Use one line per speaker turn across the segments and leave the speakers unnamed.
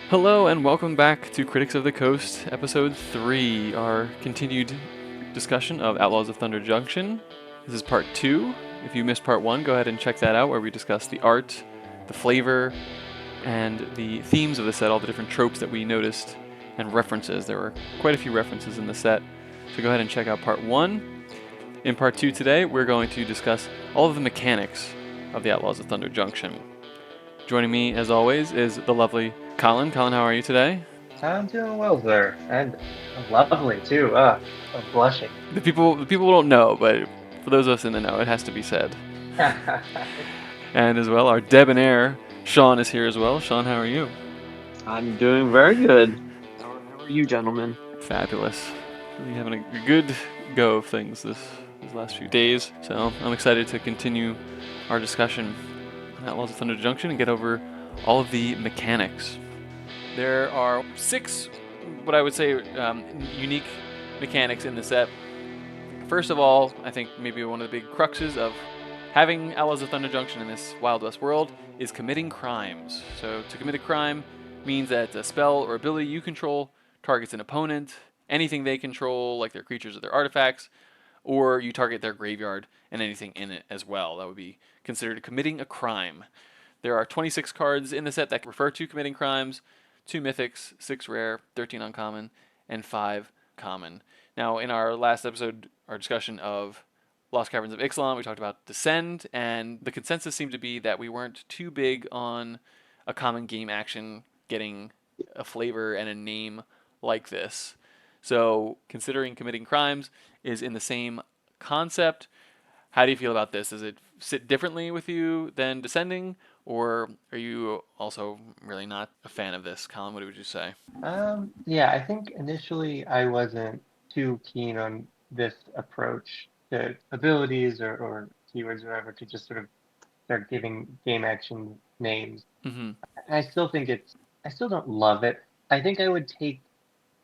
Hello and welcome back to Critics of the Coast, Episode 3, our continued discussion of Outlaws of Thunder Junction. This is Part 2. If you missed Part 1, go ahead and check that out, where we discuss the art, the flavor, and the themes of the set, all the different tropes that we noticed, and references. There were quite a few references in the set, so go ahead and check out Part 1. In Part 2 today, we're going to discuss all of the mechanics of the Outlaws of Thunder Junction. Joining me, as always, is the lovely Colin. Colin, how are you today?
I'm doing well, sir, and lovely too. I'm blushing.
The people don't know, but for those of us in the know, it has to be said. And as well, our debonair Sean is here as well. Sean, how are you?
I'm doing very good. How are you, gentlemen?
Fabulous. Really having a good go of things these last few days. So I'm excited to continue our discussion on Outlaws of Thunder Junction and get over all of the mechanics. There are 6, what I would say, unique mechanics in the set. First of all, I think maybe one of the big cruxes of having Outlaws of Thunder Junction in this Wild West world is committing crimes. So to commit a crime means that a spell or ability you control targets an opponent, anything they control, like their creatures or their artifacts, or you target their graveyard and anything in it as well. That would be considered committing a crime. There are 26 cards in the set that refer to committing crimes, 2 mythics, 6 rare, 13 uncommon, and 5 common. Now, in our last episode, our discussion of Lost Caverns of Ixalan, we talked about Descend, and the consensus seemed to be that we weren't too big on a common game action getting a flavor and a name like this. So, considering committing crimes is in the same concept, how do you feel about this? Does it sit differently with you than Descending, or are you also really not a fan of this? Colin, what would you say?
yeah, I think initially I wasn't too keen on this approach to abilities or keywords or whatever to just sort of start giving game action names.
Mm-hmm.
I still think I still don't love it. I think I would take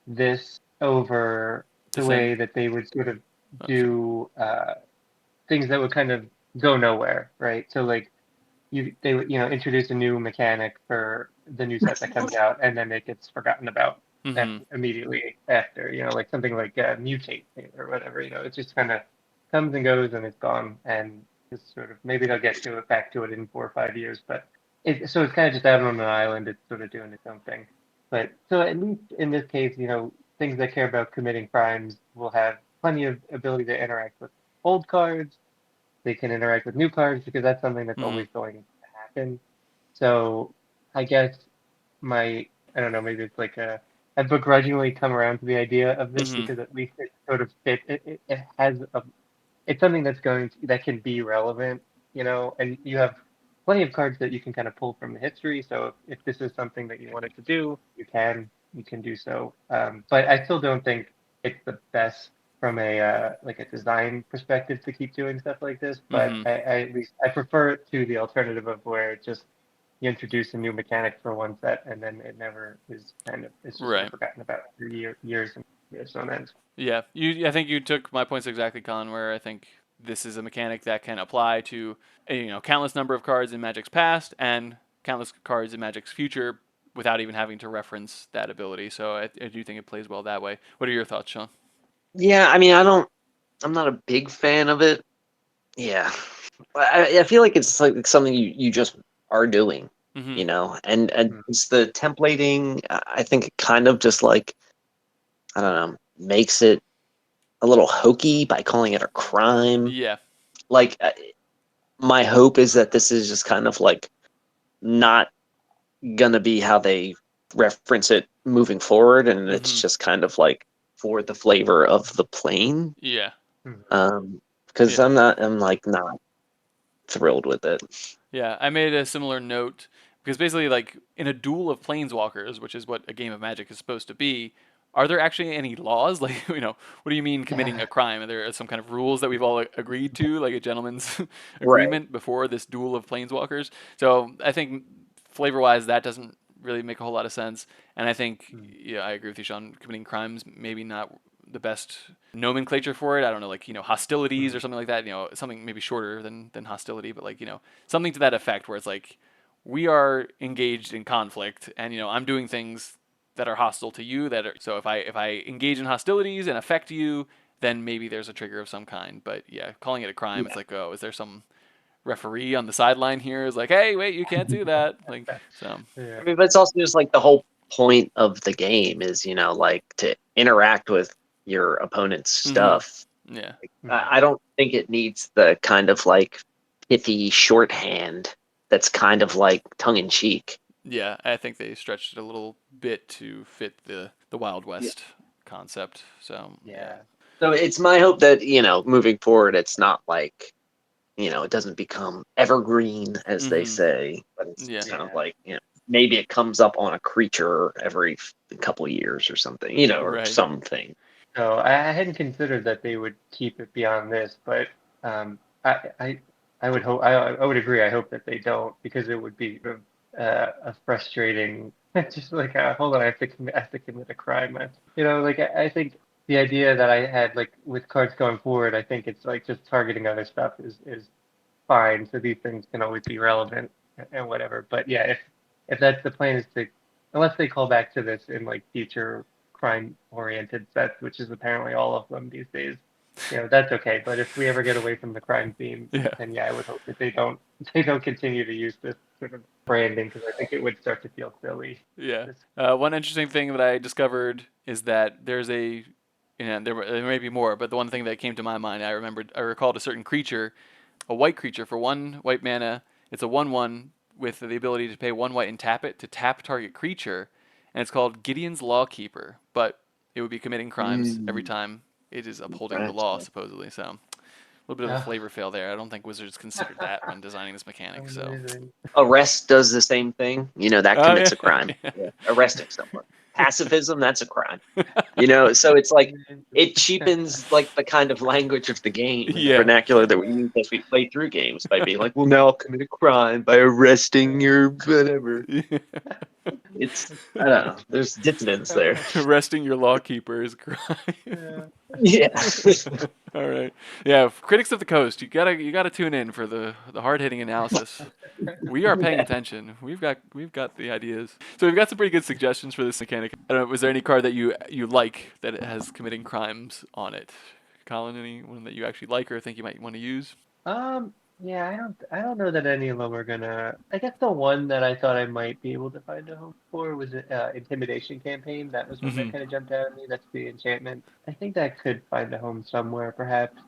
this over the
Descend.
way that they would sort of
Oh, sorry.
do things that would kind of go nowhere, right? So like they would introduce a new mechanic for the new set that comes out, and then it gets forgotten about
Mm-hmm.
immediately after. Like something like mutate or whatever. It just kind of comes and goes and it's gone, and just sort of maybe they'll get to it back to it in 4 or 5 years, but it's kind of just out on an island. It's sort of doing its own thing. But so at least in this case, things that care about committing crimes will have plenty of ability to interact with old cards. They can interact with new cards because that's something that's
Mm-hmm.
always going to happen. So I guess my I don't know, maybe it's like I've begrudgingly come around to the idea of this
Mm-hmm.
because at least it sort of fits. It has it's something that can be relevant, and you have plenty of cards that you can kind of pull from the history. So if this is something that you wanted to do, you can do so. But I still don't think it's the best from a like a design perspective to keep doing stuff like this. But
Mm-hmm.
I at least I prefer it to the alternative of where it just you introduce a new mechanic for one set and then it never is it's just sort of
Right.
forgotten about for years and years on end.
Yeah. I think you took my points exactly, Colin. Where I think this is a mechanic that can apply to countless number of cards in Magic's past and countless cards in Magic's future without even having to reference that ability. So I do think it plays well that way. What are your thoughts, Sean?
Yeah, I mean, I'm not a big fan of it. Yeah, I feel like it's like something you just are doing,
Mm-hmm.
and
Mm.
it's the templating. I think it kind of just like I don't know makes it a little hokey by calling it a crime.
Yeah.
Like my hope is that this is just kind of like not gonna be how they reference it moving forward, and
Mm-hmm.
it's just kind of like for the flavor of the plane.
Yeah.
Mm.
Because
Yeah.
I'm like not thrilled with it.
Yeah, I made a similar note because basically, like in a duel of planeswalkers, which is what a game of Magic is supposed to be, are there actually any laws? Like, what do you mean committing a crime? Are there some kind of rules that we've all agreed to, like a gentleman's
Right.
agreement before this duel of planeswalkers? So I think flavor-wise, that doesn't really make a whole lot of sense. And I think,
Mm.
yeah, I agree with you, Sean. Committing crimes, maybe not the best nomenclature for it. I don't know, like hostilities or
Mm.
something like that. Something maybe shorter than hostility, but like something to that effect, where it's like we are engaged in conflict, and I'm doing things that are hostile to you. So if I engage in hostilities and affect you, then maybe there's a trigger of some kind. But yeah, calling it a crime, it's like, oh, is there some referee on the sideline here? Is like, hey, wait, you can't do that. Like, so
Yeah.
I mean, but it's also just like the whole point of the game is, like to interact with your opponent's stuff.
yeah,
I don't think it needs the kind of like pithy shorthand that's kind of like tongue in cheek.
yeah. I think they stretched it a little bit to fit the Wild West concept. So yeah,
Yeah.
So it's my hope that, moving forward, it's not like, it doesn't become evergreen, as they say, but it's
yeah,
kind of
Yeah.
like, maybe it comes up on a creature every couple of years or something, or
right.
something.
So I hadn't considered that they would keep it beyond this, but um, I would hope I would agree. I hope that they don't because it would be a frustrating. Just like hold on, I have to commit a crime. Like I think the idea that I had like with cards going forward, I think it's like just targeting other stuff is fine. So these things can always be relevant and whatever. But yeah, if that's the plan is to, unless they call back to this in like future crime-oriented sets, which is apparently all of them these days, that's okay. But if we ever get away from the crime theme,
Yeah.
then yeah, I would hope that they don't continue to use this sort of branding because I think it would start to feel silly.
Yeah.
This,
One interesting thing that I discovered is that there's there may be more, but the one thing that came to my mind, I recalled a certain creature, a white creature for 1 white mana. It's a 1/1 with the ability to pay 1 white and tap it to tap target creature, and it's called Gideon's Lawkeeper. But it would be committing crimes every time it is upholding the
That's
law, supposedly. So a little bit of a
oh,
flavor fail there. I don't think Wizards considered that when designing this mechanic. So.
amazing.
Arrest does the same thing. That
Oh
commits
yeah.
a crime.
Yeah.
Yeah. Arresting someone. Pacifism, that's a crime. So it's like it cheapens like the kind of language of the game and the
Yeah.
vernacular that we use as we play through games by being like, well, now I'll commit a crime by arresting your whatever. It's I don't know. There's dissonance there.
Arresting your lawkeeper is a crime.
Yeah.
Yeah.
All right. Yeah, critics of the coast, you gotta tune in for the hard hitting analysis. We are paying
Yeah.
attention. We've got the ideas. So we've got some pretty good suggestions for this mechanic. I don't know, was there any card that you like that it has committing crimes on it? Colin, any one that you actually like or think you might want to use?
Yeah, I don't know that any of them are gonna. I guess the one that I thought I might be able to find a home for was Intimidation Campaign. That was one that kind of jumped out at me. That's the enchantment. I think that could find a home somewhere, perhaps.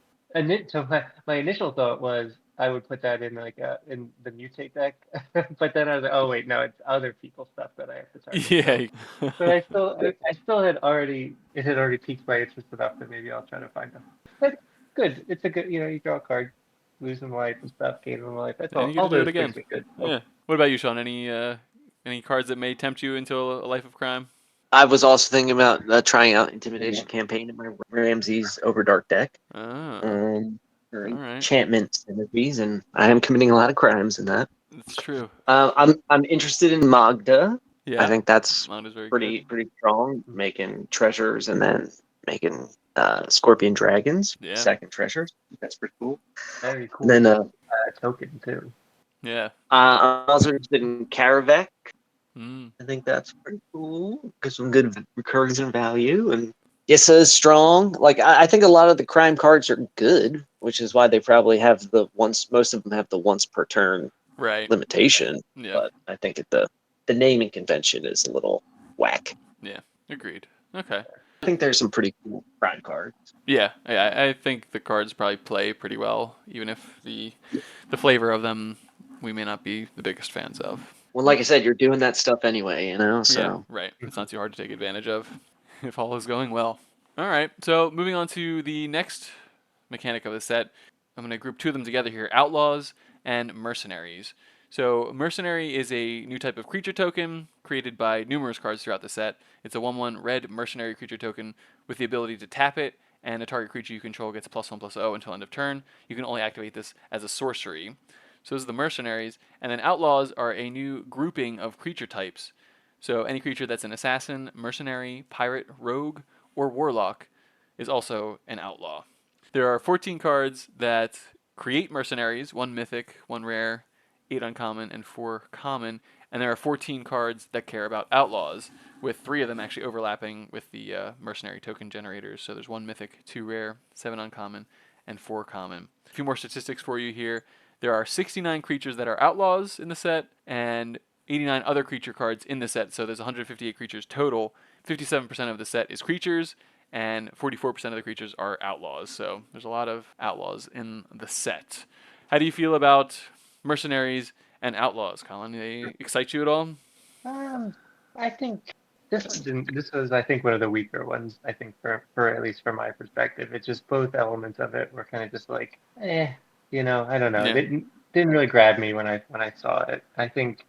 So my initial thought was I would put that in like in the mutate deck, but then I was like, oh wait, no, it's other people's stuff that I have to target. So,
Yeah.
but I still had already it had already piqued my interest enough that maybe I'll try to find them. But good, it's a good you draw a card losing life and stuff, gaining life. That's
And
all.
you get
All
to do it
those
again.
things are good. So,
Yeah. What about you, Sean? Any cards that may tempt you into a life of crime?
I was also thinking about trying out Intimidation Campaign in my Ramses Overdark deck.
Oh,
Or
all right.
enchantment synergies, and I am committing a lot of crimes in that.
That's true.
I'm interested in Magda. I
Yeah,
think that's
mine is very good.
pretty strong,
mm,
making treasures and then making scorpion dragons,
Yeah,
second treasures. That's pretty cool.
very
And then
cool token too.
yeah.
I'm also interested in Karavek.
Mm.
I think that's pretty cool. Get some good recursion value and Yissa is strong. Like I think a lot of the crime cards are good, which is why they probably have the once. Most of them have the once per turn
Right.
limitation.
Yeah.
But I think the naming convention is a little whack.
Yeah. Agreed. Okay.
I think there's some pretty cool crime cards.
Yeah. I think the cards probably play pretty well, even if the flavor of them we may not be the biggest fans of.
Well, like I said, you're doing that stuff anyway,
Yeah.
So
Right. It's
Mhm.
not too hard to take advantage of if all is going well. All right. So moving on to the next mechanic of the set, I'm going to group two of them together here: Outlaws and Mercenaries. So, Mercenary is a new type of creature token created by numerous cards throughout the set. It's a 1/1 red mercenary creature token with the ability to tap it, and a target creature you control gets +1/+0 until end of turn. You can only activate this as a sorcery. So, those are the Mercenaries. And then Outlaws are a new grouping of creature types. So, any creature that's an assassin, mercenary, pirate, rogue, or warlock is also an outlaw. There are 14 cards that create mercenaries, one mythic, one rare, 8 uncommon, and 4 common. And there are 14 cards that care about Outlaws, with 3 of them actually overlapping with the Mercenary token generators. So there's 1 mythic, 2 rare, 7 uncommon, and 4 common. A few more statistics for you here. There are 69 creatures that are Outlaws in the set, and 89 other creature cards in the set. So there's 158 creatures total. 57% of the set is creatures, and 44% of the creatures are Outlaws. So there's a lot of Outlaws in the set. How do you feel about Mercenaries and Outlaws, Colin? Do they excite you at all?
Um, I think this was I think one of the weaker ones. I think for at least from my perspective, it's just both elements of it were kind of just like, I don't know. It
Yeah.
didn't really grab me when I saw it. I think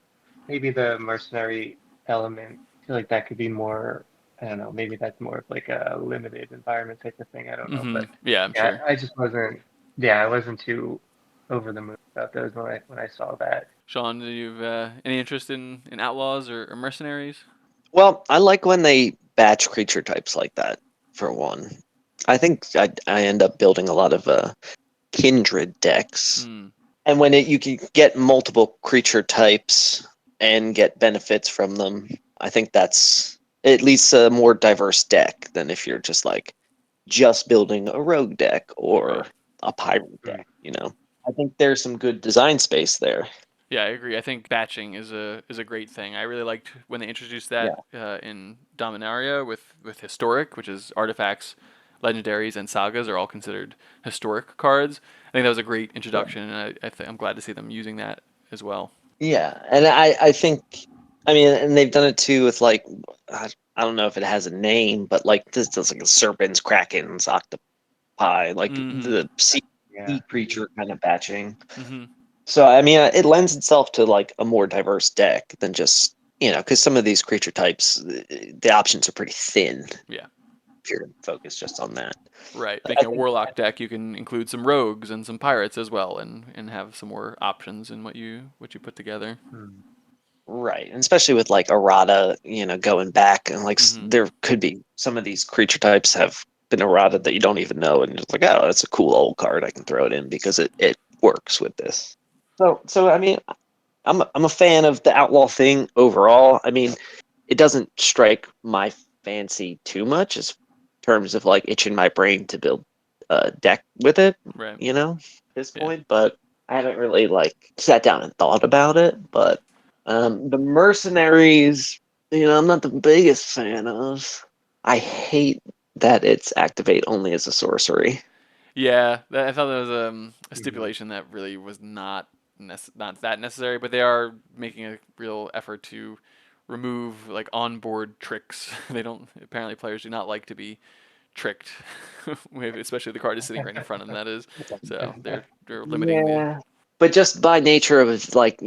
maybe the mercenary element, I feel like that could be more. I don't know. Maybe that's more of like a limited environment type of thing. I don't know, but
Yeah, I'm
yeah,
sure.
I just wasn't. Yeah, I wasn't too over the moon about those when I saw that.
Sean, do you have any interest in Outlaws or Mercenaries?
Well, I like when they batch creature types like that, for one. I think I end up building a lot of kindred decks.
Hmm.
And when you can get multiple creature types and get benefits from them, I think that's at least a more diverse deck than if you're just building a rogue deck or
Right.
a pirate
Mm.
deck. I think there's some good design space there.
Yeah, I agree. I think batching is a great thing. I really liked when they introduced that
Yeah.
in Dominaria with historic, which is artifacts, legendaries, and sagas are all considered historic cards. I think that was a great introduction, and I'm glad to see them using that as well.
Yeah, and I think, I mean, and they've done it too with I don't know if it has a name, but like this does like serpents, krakens, octopi, like
Mm-hmm.
the
Yeah.
sea creature kind of batching.
Mm-hmm.
So I mean, it lends itself to like a more diverse deck than just because some of these creature types, the options are pretty thin
Yeah.
if you're focused just on that.
Right.
But I
Making a
think
warlock deck, you can include some rogues and some pirates as well, and have some more options in what you put together.
Mm.
right, and especially with like errata, going back and like
Mm-hmm.
there could be some of these creature types have been errata that you don't even know, and it's like, oh, that's a cool old card. I can throw it in because it works with this. So I mean, I'm a fan of the outlaw thing overall. I mean, it doesn't strike my fancy too much as terms of like itching my brain to build a deck with it,
Right.
at this
Yeah.
point, but I haven't really like sat down and thought about it. But the mercenaries, I'm not the biggest fan of. I hate that it's activate only as a sorcery.
Yeah, I thought that was a
Mhm.
stipulation that really was not that necessary, but they are making a real effort to remove like onboard tricks. They don't apparently players do not like to be tricked, especially the card is sitting right in front of them. That is, so they're limiting the
Yeah. But just by nature of it, like,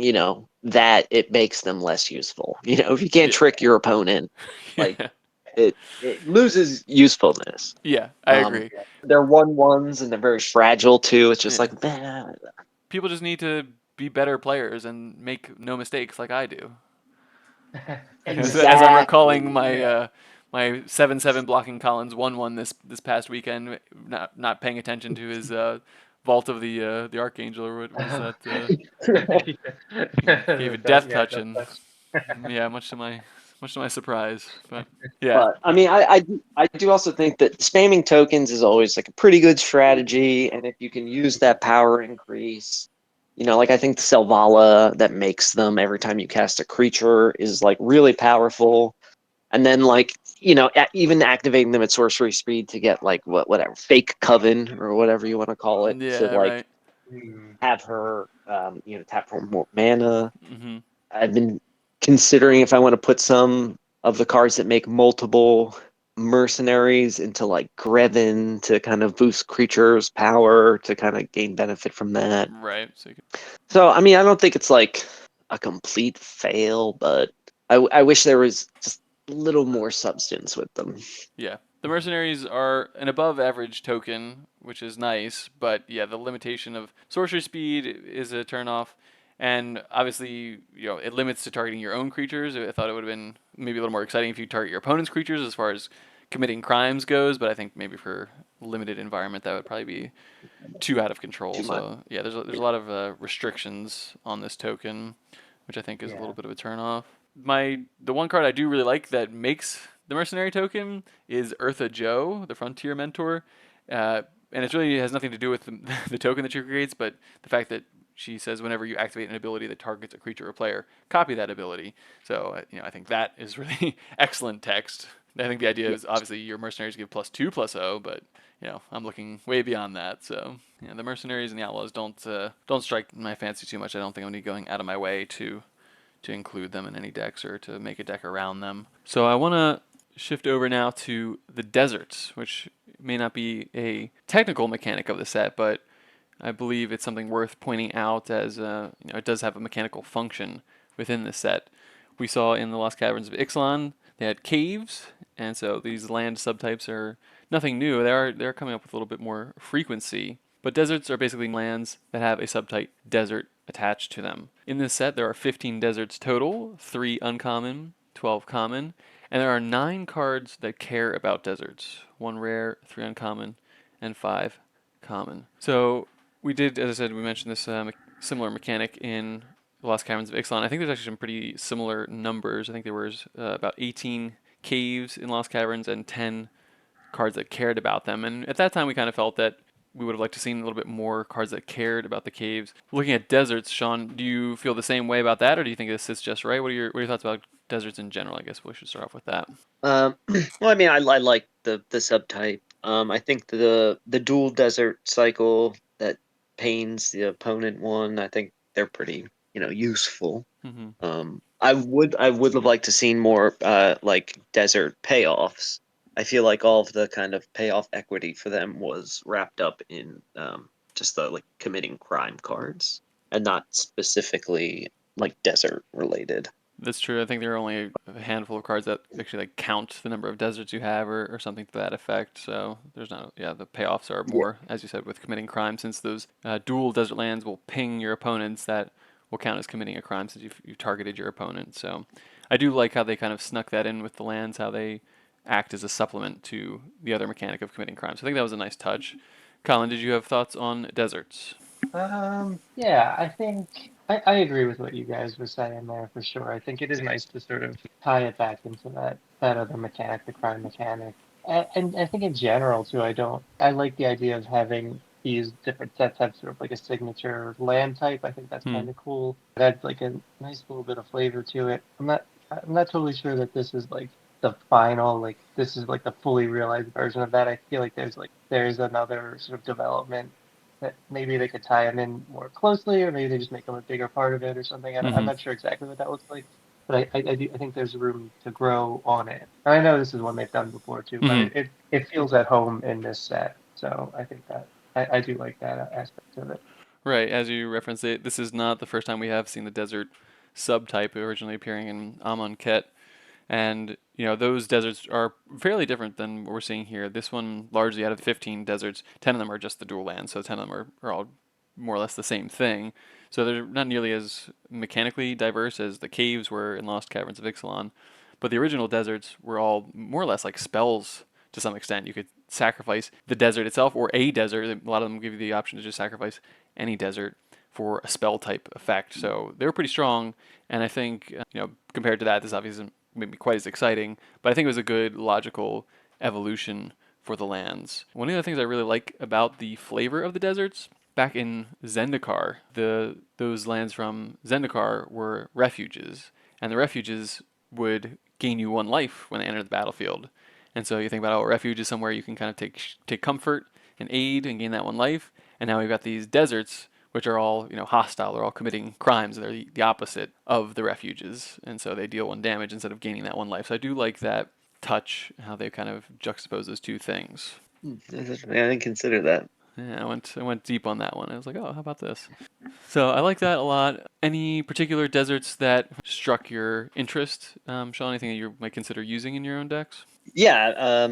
that it makes them less useful. If you can't
yeah
trick your opponent, like
yeah
it loses usefulness.
yeah. I
Um
agree.
they're 1/1s and they're very fragile too. It's just
Yeah,
like, man.
people just need to be better players and make no mistakes like I do. As I'm recalling
Exactly.
my
Yeah.
my 7/7 blocking Collins 1/1 this past weekend, not paying attention to his vault of the Archangel, or what is that? Gave a death
Yeah,
touch,
death
and
touch.
yeah, much to my surprise. But yeah,
But I mean, I do also think that spamming tokens is always like a pretty good strategy, and if you can use that power increase, like I think the Selvala that makes them every time you cast a creature is like really powerful, and then like even activating them at sorcery speed to get like whatever fake coven or whatever you want to call it to
yeah,
like
right.
Mm.
have her tap for more mana.
Hmm.
I've been considering if I want to put some of the cards that make multiple mercenaries into like Greven to kind of boost creatures' power to kind of gain benefit from that.
Right. So you could,
So, I mean, I don't think it's like a complete fail, but I wish there was just a little more substance with them.
yeah, the mercenaries are an above average token, which is nice. But yeah, the limitation of sorcery speed is a turnoff. And obviously, it limits to targeting your own creatures. I thought it would have been maybe a little more exciting if you target your opponent's creatures as far as committing crimes goes. But I think maybe for limited environment, that would probably be too out of control.
Too much.
So yeah, there's a lot of restrictions on this token, which I think is a little
Yeah.
bit of a turn off. The one card I do really like that makes the mercenary token is Eartha Joe, the Frontier Mentor, and it really has nothing to do with the token that she creates, but the fact that she says whenever you activate an ability that targets a creature or player, copy that ability. So I think that is really excellent text. I think the idea
Yeah.
is obviously your mercenaries give +2/+0, but I'm looking way beyond that. So the mercenaries and the outlaws don't strike my fancy too much. I don't think I'm going to be going out of my way to include them in any decks or to make a deck around them. So I want to shift over now to the deserts, which may not be a technical mechanic of the set, but I believe it's something worth pointing out as it does have a mechanical function within the set. We saw in the Lost Caverns of Ixalan they had caves, and so these land subtypes are nothing new. They're coming up with a little bit more frequency. But deserts are basically lands that have a subtype desert attached to them. In this set, there are 15 deserts total, 3 uncommon, 12 common, and there are 9 cards that care about deserts. 1 rare, 3 uncommon, and 5 common. So we did, as I said, we mentioned this similar mechanic in the Lost Caverns of Ixalan. I think there's actually some pretty similar numbers. I think there was about 18 caves in Lost Caverns and 10 cards that cared about them. And at that time, we kind of felt that we would have liked to seen a little bit more cards that cared about the caves. Looking at deserts, Sean, do you feel the same way about that, or do you think this sits just right? What are your thoughts about deserts in general? I guess we should start off with that.
Well, I mean, I like the subtype. I think the dual desert cycle that pains the opponent one. I think they're pretty useful.
Mm-hmm.
I would have liked to seen more like desert payoffs. I feel like all of the kind of payoff equity for them was wrapped up in just the like committing crime cards and not specifically like desert related.
That's true. I think there are only a handful of cards that actually like count the number of deserts you have or something to that effect. So there's not, the payoffs are
Yeah.
more, as you said, with committing crime, since those dual desert lands will ping your opponents, that will count as committing a crime since you've targeted your opponent. So I do like how they kind of snuck that in with the lands, how they act as a supplement to the other mechanic of committing crime. So I think that was a nice touch. Colin, did you have thoughts on deserts?
Yeah, I think I agree with what you guys were saying there for sure. I think it is nice to sort of tie it back into that other mechanic, the crime mechanic. And I think in general too, I like the idea of having these different sets have sort of like a signature land type. I think that's
Hmm.
kind of cool. It adds like a nice little bit of flavor to it. I'm not totally sure that this is like the final, like this is like the fully realized version of that. I feel like there's another sort of development that maybe they could tie them in more closely, or maybe they just make them a bigger part of it or something. I'm
Mm-hmm.
not sure exactly what that looks like, but I think there's room to grow on it. And I know this is one they've done before too, but
Mm-hmm.
it feels at home in this set. So I think that I do like that aspect of it.
Right, as you referenced it, this is not the first time we have seen the desert subtype originally appearing in Amonkhet, and those deserts are fairly different than what we're seeing here. This one, largely out of 15 deserts, 10 of them are just the dual lands, so 10 of them are all more or less the same thing. So they're not nearly as mechanically diverse as the caves were in Lost Caverns of Ixalan, but the original deserts were all more or less like spells to some extent. You could sacrifice the desert itself or a desert. A lot of them give you the option to just sacrifice any desert for a spell type effect. So they were pretty strong, and I think compared to that, this obviously isn't maybe quite as exciting, but I think it was a good logical evolution for the lands. One of the things I really like about the flavor of the deserts, back in Zendikar, those lands from Zendikar were refuges, and the refuges would gain you 1 life when they enter the battlefield. And so you think about, refuge is somewhere you can kind of take comfort and aid and gain that 1 life. And now we've got these deserts, which are all hostile. They're all committing crimes. They're the opposite of the refuges, and so they deal 1 damage instead of gaining that 1 life. So I do like that touch, how they kind of juxtapose those two things.
I didn't consider that.
Yeah, I went deep on that one. I was like, oh, how about this? So I like that a lot. Any particular deserts that struck your interest, Sean? Anything that you might consider using in your own decks?
Yeah,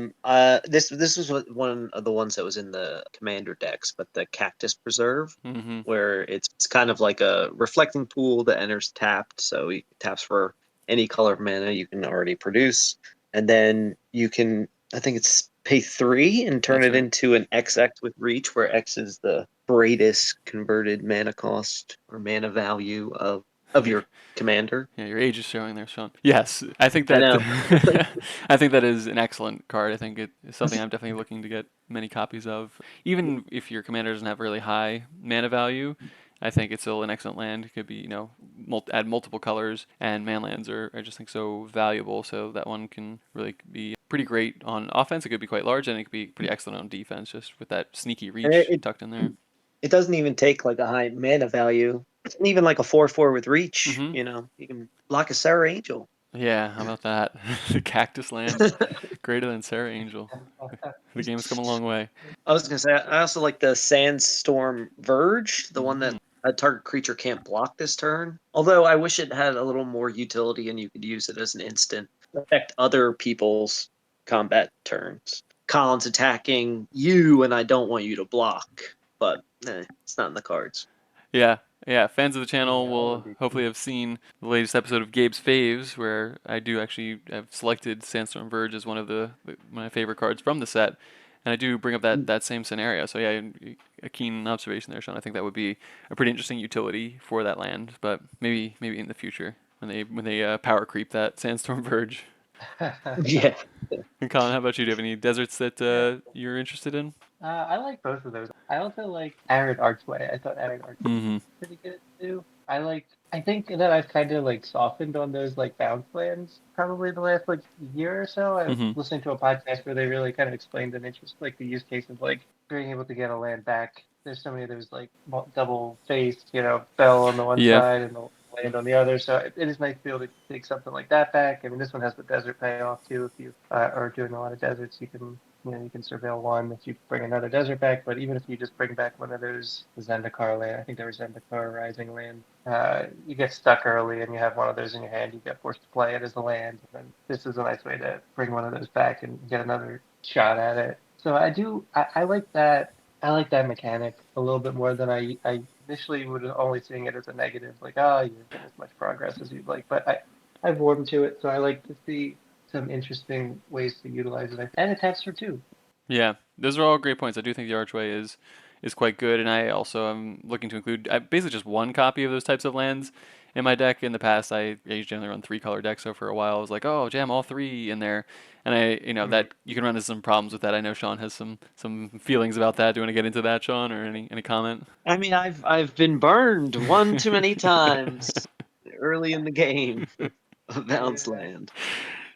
this was one of the ones that was in the commander decks, but the Cactus Preserve,
Mm-hmm.
where it's kind of like a reflecting pool that enters tapped, so he taps for any color of mana you can already produce, and then you can I think it's pay 3 and turn
That's
it
right.
into an XX with reach, where X is the greatest converted mana cost or mana value of your commander.
Yeah, your age is showing there, Sean. Yes, I think
I
that
know.
I think that is an excellent card. I think it is something I'm definitely looking to get many copies of. Even if your commander doesn't have really high mana value, I think it's still an excellent land. It could be, add multiple colors, and man lands are, I just think, so valuable. So that one can really be pretty great on offense. It could be quite large, and it could be pretty excellent on defense, just with that sneaky
And
reach tucked in there.
it doesn't even take like a high mana value. Even like a 4/4 with reach,
Hmm.
you can block a Sarah Angel.
Yeah, how about that? The cactus land, greater than Sarah Angel. The game's come a long way.
I was gonna say I also like the Sandstorm Verge, the one that a target creature can't block this turn. Although I wish it had a little more utility and you could use it as an instant affect other people's combat turns. Colin's attacking you, and I don't want you to block, but it's not in the cards.
Yeah, yeah. Fans of the channel
Yeah, that
will
would be
hopefully have seen the latest episode of Gabe's Faves, where I do actually have selected Sandstorm Verge as one of my favorite cards from the set, and I do bring up that same scenario. So yeah, a keen observation there, Sean. I think that would be a pretty interesting utility for that land, but maybe in the future when they power creep that Sandstorm Verge.
Yeah.
And Colin, how about you? Do you have any deserts that
Yeah.
you're interested in?
I like both of those. I also like Arid Archway. I thought Arid Archway
Mm-hmm.
was pretty good too. I think that I've kind of like softened on those like bounce lands probably the last like year or so. I was
Mm-hmm.
listening to a podcast where they really kind of explained an interest, like the use case of like being able to get a land back. There's so many of those like double faced, bell on the one
Yeah.
side and the land on the other. So it is nice to be able to take something like that back. I mean, this one has the desert payoff too. If you are doing a lot of deserts, you can surveil one if you bring another desert back, but even if you just bring back one of those Zendikar land, I think there was Zendikar Rising land, you get stuck early and you have one of those in your hand, you get forced to play it as a land, and then this is a nice way to bring one of those back and get another shot at it. So I like that. I like that mechanic a little bit more than I initially would only seeing it as a negative, like, oh, you didn't get as much progress as you'd like. But I've warmed to it, so I like to see some interesting ways to utilize it. And it taps for two.
Yeah, those are all great points. I do think the Archway is quite good, and I also am looking to include basically just one copy of those types of lands in my deck. In the past, I usually generally run three-color decks, so for a while I was like, oh, jam all three in there, and
Mhm.
that you can run into some problems with that. I know Sean has some feelings about that. Do you want to get into that, Sean, or any comment?
I mean, I've been burned one too many times early in the game of Bounce
Yeah.
Land.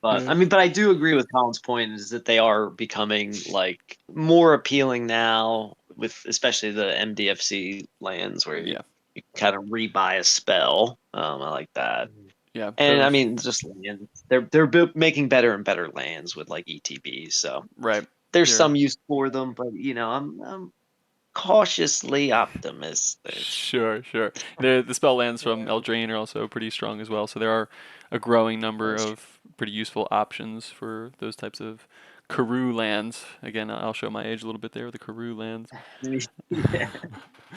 But I do agree with Colin's point is that they are becoming like more appealing now with especially the MDFC lands where
Yeah,
you kind of rebuy a spell. I like that.
Mhm.
yeah,
And I
those
mean, just lands. Making better and better lands with like ETBs. So
right.
there's
They're
some use for them, but I'm cautiously optimistic.
Sure, sure. The spell lands from
Yeah.
Eldraine are also pretty strong as well, so there are a growing number
That's
of pretty useful options for those types of Karoo lands. Again, I'll show my age a little bit there with the Karoo lands.
true. Yeah.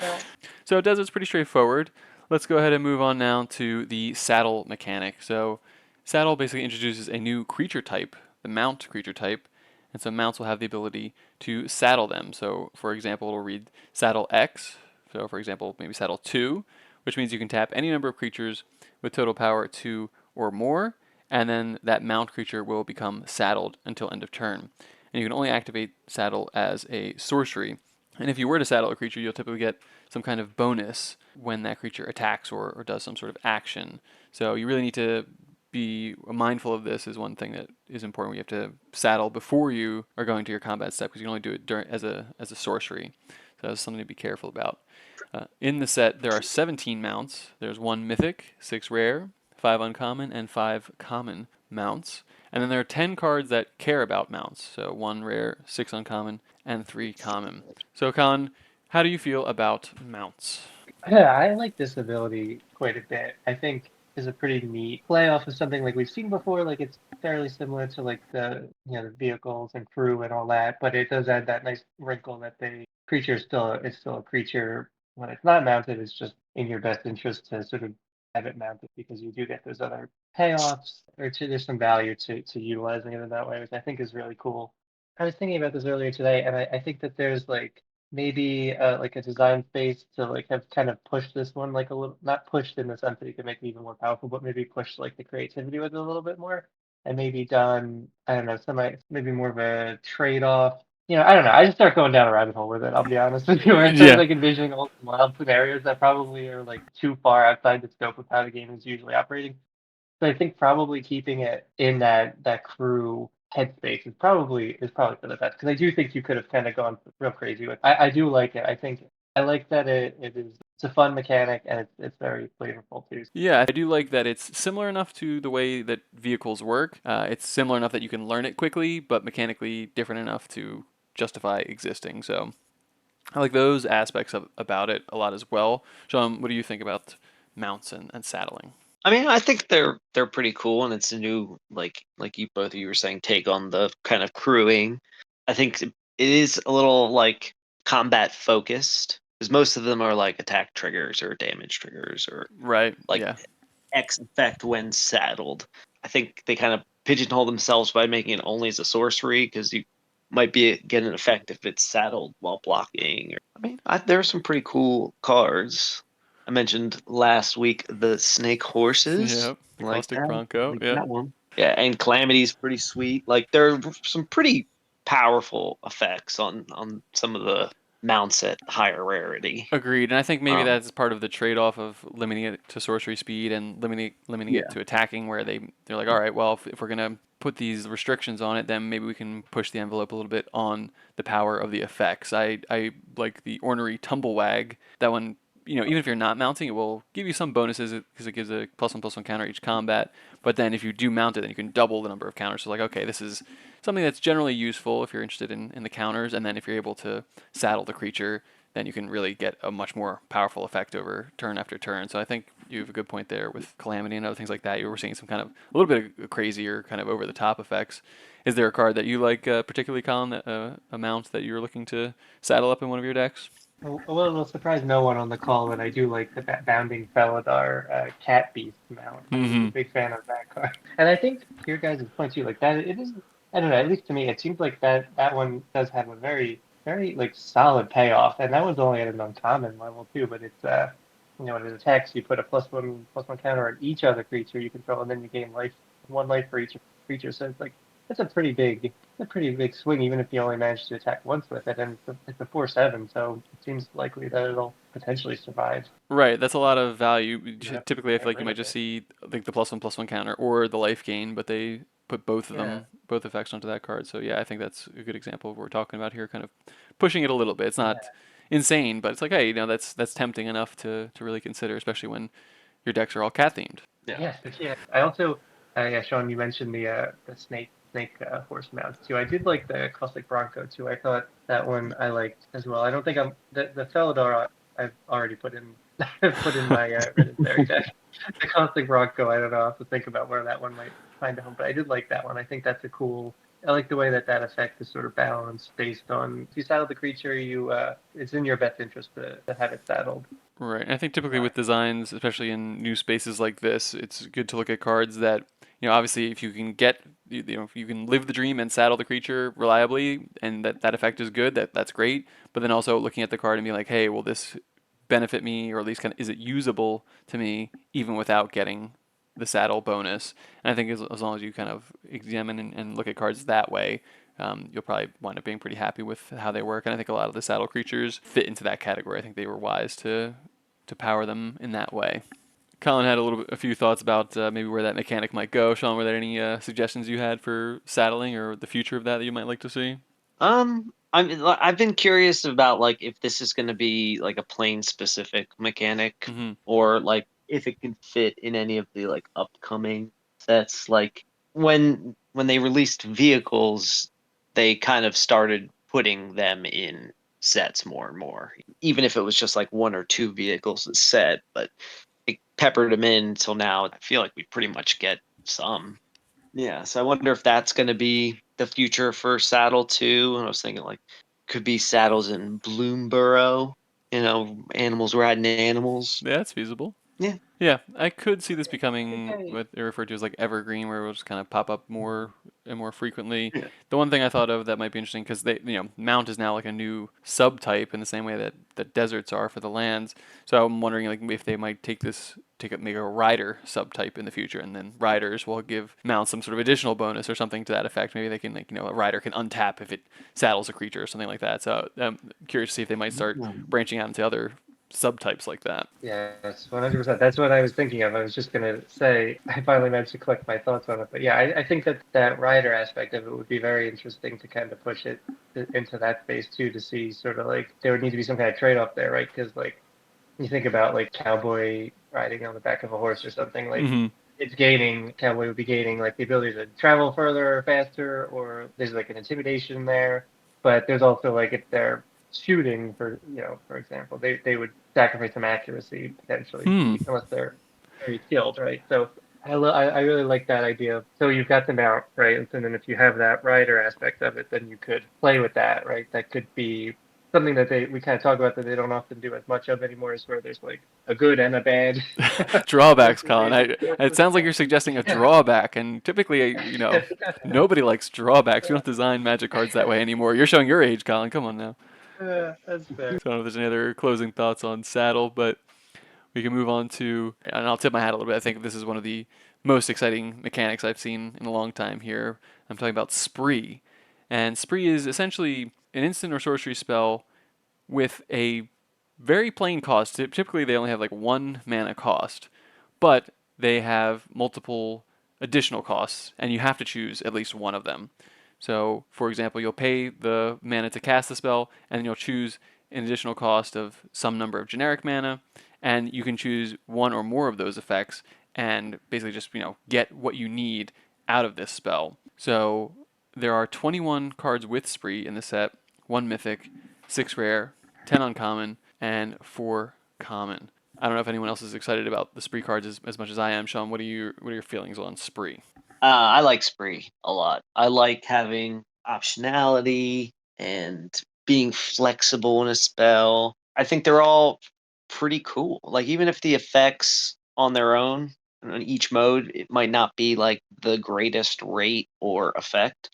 Yeah.
So Desert's pretty straightforward. Let's go ahead and move on now to the saddle mechanic. So saddle basically introduces a new creature type, the mount creature type, and so mounts will have the ability to saddle them. So for example, it'll read saddle X. So for example, maybe saddle 2, which means you can tap any number of creatures with total power 2 or more, and then that mount creature will become saddled until end of turn. And you can only activate saddle as a sorcery. And if you were to saddle a creature, you'll typically get some kind of bonus when that creature attacks or does some sort of action. So you really need to be mindful of this is one thing that is important. You have to saddle before you are going to your combat step because you can only do it as a sorcery. So that's something to be careful about. In the set, there are 17 mounts. There's one mythic, 6 rare, 5 uncommon, and 5 common mounts. And then there are 10 cards that care about mounts. So 1 rare, 6 uncommon, and 3 common. So, Colin, how do you feel about mounts?
Yeah, I like this ability quite a bit. I think is a pretty neat play off of something like we've seen before. Like it's fairly similar to like the vehicles and crew and all that, but it does add that nice wrinkle that the creature is still a creature when it's not mounted. It's just in your best interest to sort of have it mounted because you do get those other payoffs or there's some value to utilizing it in that way, which I think is really cool. I was thinking about this earlier today, and I think that there's like maybe like a design space to like have kind of pushed this one like a little, not pushed in the sense that you can make it even more powerful, but maybe pushed like the creativity with it a little bit more, and maybe done, I don't know, maybe more of a trade-off. I don't know. I just start going down a rabbit hole with it. I'll be honest with you. Where I start
Yeah.
like envisioning all these wild scenarios that probably are like too far outside the scope of how the game is usually operating. So I think probably keeping it in that crew headspace is probably for the best, because I do think you could have kind of gone real crazy with. I do like it. I think I like that it's a fun mechanic, and it's very flavorful too.
Yeah, I do like that it's similar enough to the way that vehicles work. It's similar enough that you can learn it quickly, but mechanically different enough to justify existing. So I like those aspects about it a lot as well. Sean, what do you think about mounts and saddling?
I mean, I think they're pretty cool, and it's a new like you both of you were saying take on the kind of crewing. I think it is a little like combat focused because most of them are like attack triggers or damage triggers or
Right.
like
Yeah.
X effect when saddled. I think they kind of pigeonhole themselves by making it only as a sorcery because you might be get an effect if it's saddled while blocking. I mean, there are some pretty cool cards. I mentioned last week the snake horses,
Yep. The caustic bronco.
like
Yep.
that one. Yeah, and Calamity's pretty sweet. Like there are some pretty powerful effects on some of the mounts at higher rarity.
Agreed, and I think maybe
Um,
that's part of the trade-off of limiting it to sorcery speed and limiting it
yeah,
to attacking, where they're like, all right, well, if we're gonna put these restrictions on it, then maybe we can push the envelope a little bit on the power of the effects. I like the ornery tumblewag. That one, even if you're not mounting, it will give you some bonuses because it gives a +1/+1 counter each combat. But then if you do mount it, then you can double the number of counters. So like, okay, this is something that's generally useful if you're interested in the counters, and then if you're able to saddle the creature, then you can really get a much more powerful effect over turn after turn. So I think you have a good point there with Calamity and other things like that. You were seeing some kind of a little bit of crazier, kind of over the top effects. Is there a card that you like particularly, Colin, a mount that you're looking to saddle up in one of your decks?
Well, it'll surprise no one on the call that I do like the Bounding Felidar Cat Beast mount. I'm a
Mm-hmm.
big fan of that card, and I think to your guys' point too, like that it is. I don't know. At least to me, it seems like that one does have a very like solid payoff, and that one's only at an uncommon level too. But it's when it attacks, you put a +1/+1 counter on each other creature you control, and then you gain life, 1 life for each creature. So it's like that's a pretty big swing, even if you only manage to attack once with it, and it's a 4/7, so it seems likely that it'll potentially survive.
Right, that's a lot of value.
You have to
Typically, I feel
get
like you
rid
might
of
just
it.
see like the +1/+1 counter or the life gain, but they put both of
Yeah,
them, both effects onto that card. So yeah, I think that's a good example of what we're talking about here, kind of pushing it a little bit. It's not
yeah,
insane, but it's like, hey, that's tempting enough to really consider, especially when your decks are all cat themed.
yeah.
yes, yeah. I also, yeah, Sean, you mentioned the snake horse mounts too. I did like the Caustic Bronco too. I thought that one I liked as well. I don't think the Felidar I've already put in put in my hereditary deck. The Caustic Bronco, I don't know. I have to think about where that one might find a home, but I did like that one. I think that's a cool. I like the way that effect is sort of balanced based on if you saddle the creature, it's in your best interest to have it saddled.
Right. And I think typically with designs, especially in new spaces like this, it's good to look at cards that, obviously if you can if you can live the dream and saddle the creature reliably and that effect is good, that's great. But then also looking at the card and being like, hey, will this benefit me, or at least kind of is it usable to me even without getting the saddle bonus? And I think as long as you kind of examine and look at cards that way, you'll probably wind up being pretty happy with how they work. And I think a lot of the saddle creatures fit into that category. I think they were wise to power them in that way. Colin had a few thoughts about maybe where that mechanic might go. Sean, were there any suggestions you had for saddling or the future of that you might like to see?
I've been curious about like if this is going to be like a plane specific mechanic
Mm-hmm.
or like if it can fit in any of the like upcoming sets. Like when they released vehicles, they kind of started putting them in sets more and more, even if it was just like one or two vehicles a set, but they peppered them in until now. I feel like we pretty much get some. Yeah, so I wonder if that's going to be the future for Saddle too. And I was thinking like could be saddles in Bloomborough, animals riding animals.
Yeah, it's feasible. Yeah, I could see this
I think
becoming what they refer to as like evergreen, where it will just kind of pop up more and more frequently.
Yeah.
The one thing I thought of that might be interesting because mount is now like a new subtype in the same way that deserts are for the lands. So I'm wondering like if they might make a rider subtype in the future, and then riders will give mounts some sort of additional bonus or something to that effect. Maybe they can a rider can untap if it saddles a creature or something like that. So I'm curious to see if they might start branching out into other subtypes like that.
yes, 100%. That's what I was thinking of. I was just gonna say I finally managed to collect my thoughts on it. But yeah, I think that rider aspect of it would be very interesting to kind of push it into that space too, to see sort of like there would need to be some kind of trade-off there, right? Because like you think about like cowboy riding on the back of a horse or something, like
Hmm.
cowboy would be gaining like the ability to travel further or faster, or there's like an intimidation there. But there's also like if they're shooting for example, they would sacrifice some accuracy potentially,
Hmm.
unless they're very skilled, right? So I really like that idea. So you've got the mount, right? And then if you have that rider aspect of it, then you could play with that, right? That could be something that we kind of talk about that they don't often do as much of anymore, is where there's like a good and a bad
Drawbacks,
versus
Colin.
maybe
It sounds like you're suggesting a
yeah.
drawback, and typically, nobody likes drawbacks. We don't design magic cards that way anymore. You're showing your age, Colin. Come on now.
That's fair.
So I don't know if there's any other closing thoughts on Saddle, but we can move on to, and I'll tip my hat a little bit. I think this is one of the most exciting mechanics I've seen in a long time here. I'm talking about Spree. And Spree is essentially an instant or sorcery spell with a very plain cost. Typically, they only have like one mana cost, but they have multiple additional costs, and you have to choose at least one of them. So, for example, you'll pay the mana to cast the spell, and then you'll choose an additional cost of some number of generic mana, and you can choose one or more of those effects, and basically just get what you need out of this spell. So there are 21 cards with Spree in the set, one mythic, 6 rare, 10 uncommon, and 4 common. I don't know if anyone else is excited about the Spree cards as much as I am. Sean, what are your feelings on Spree?
I like Spree a lot. I like having optionality and being flexible in a spell. I think they're all pretty cool. Like even if the effects on their own on each mode, it might not be like the greatest rate or effect.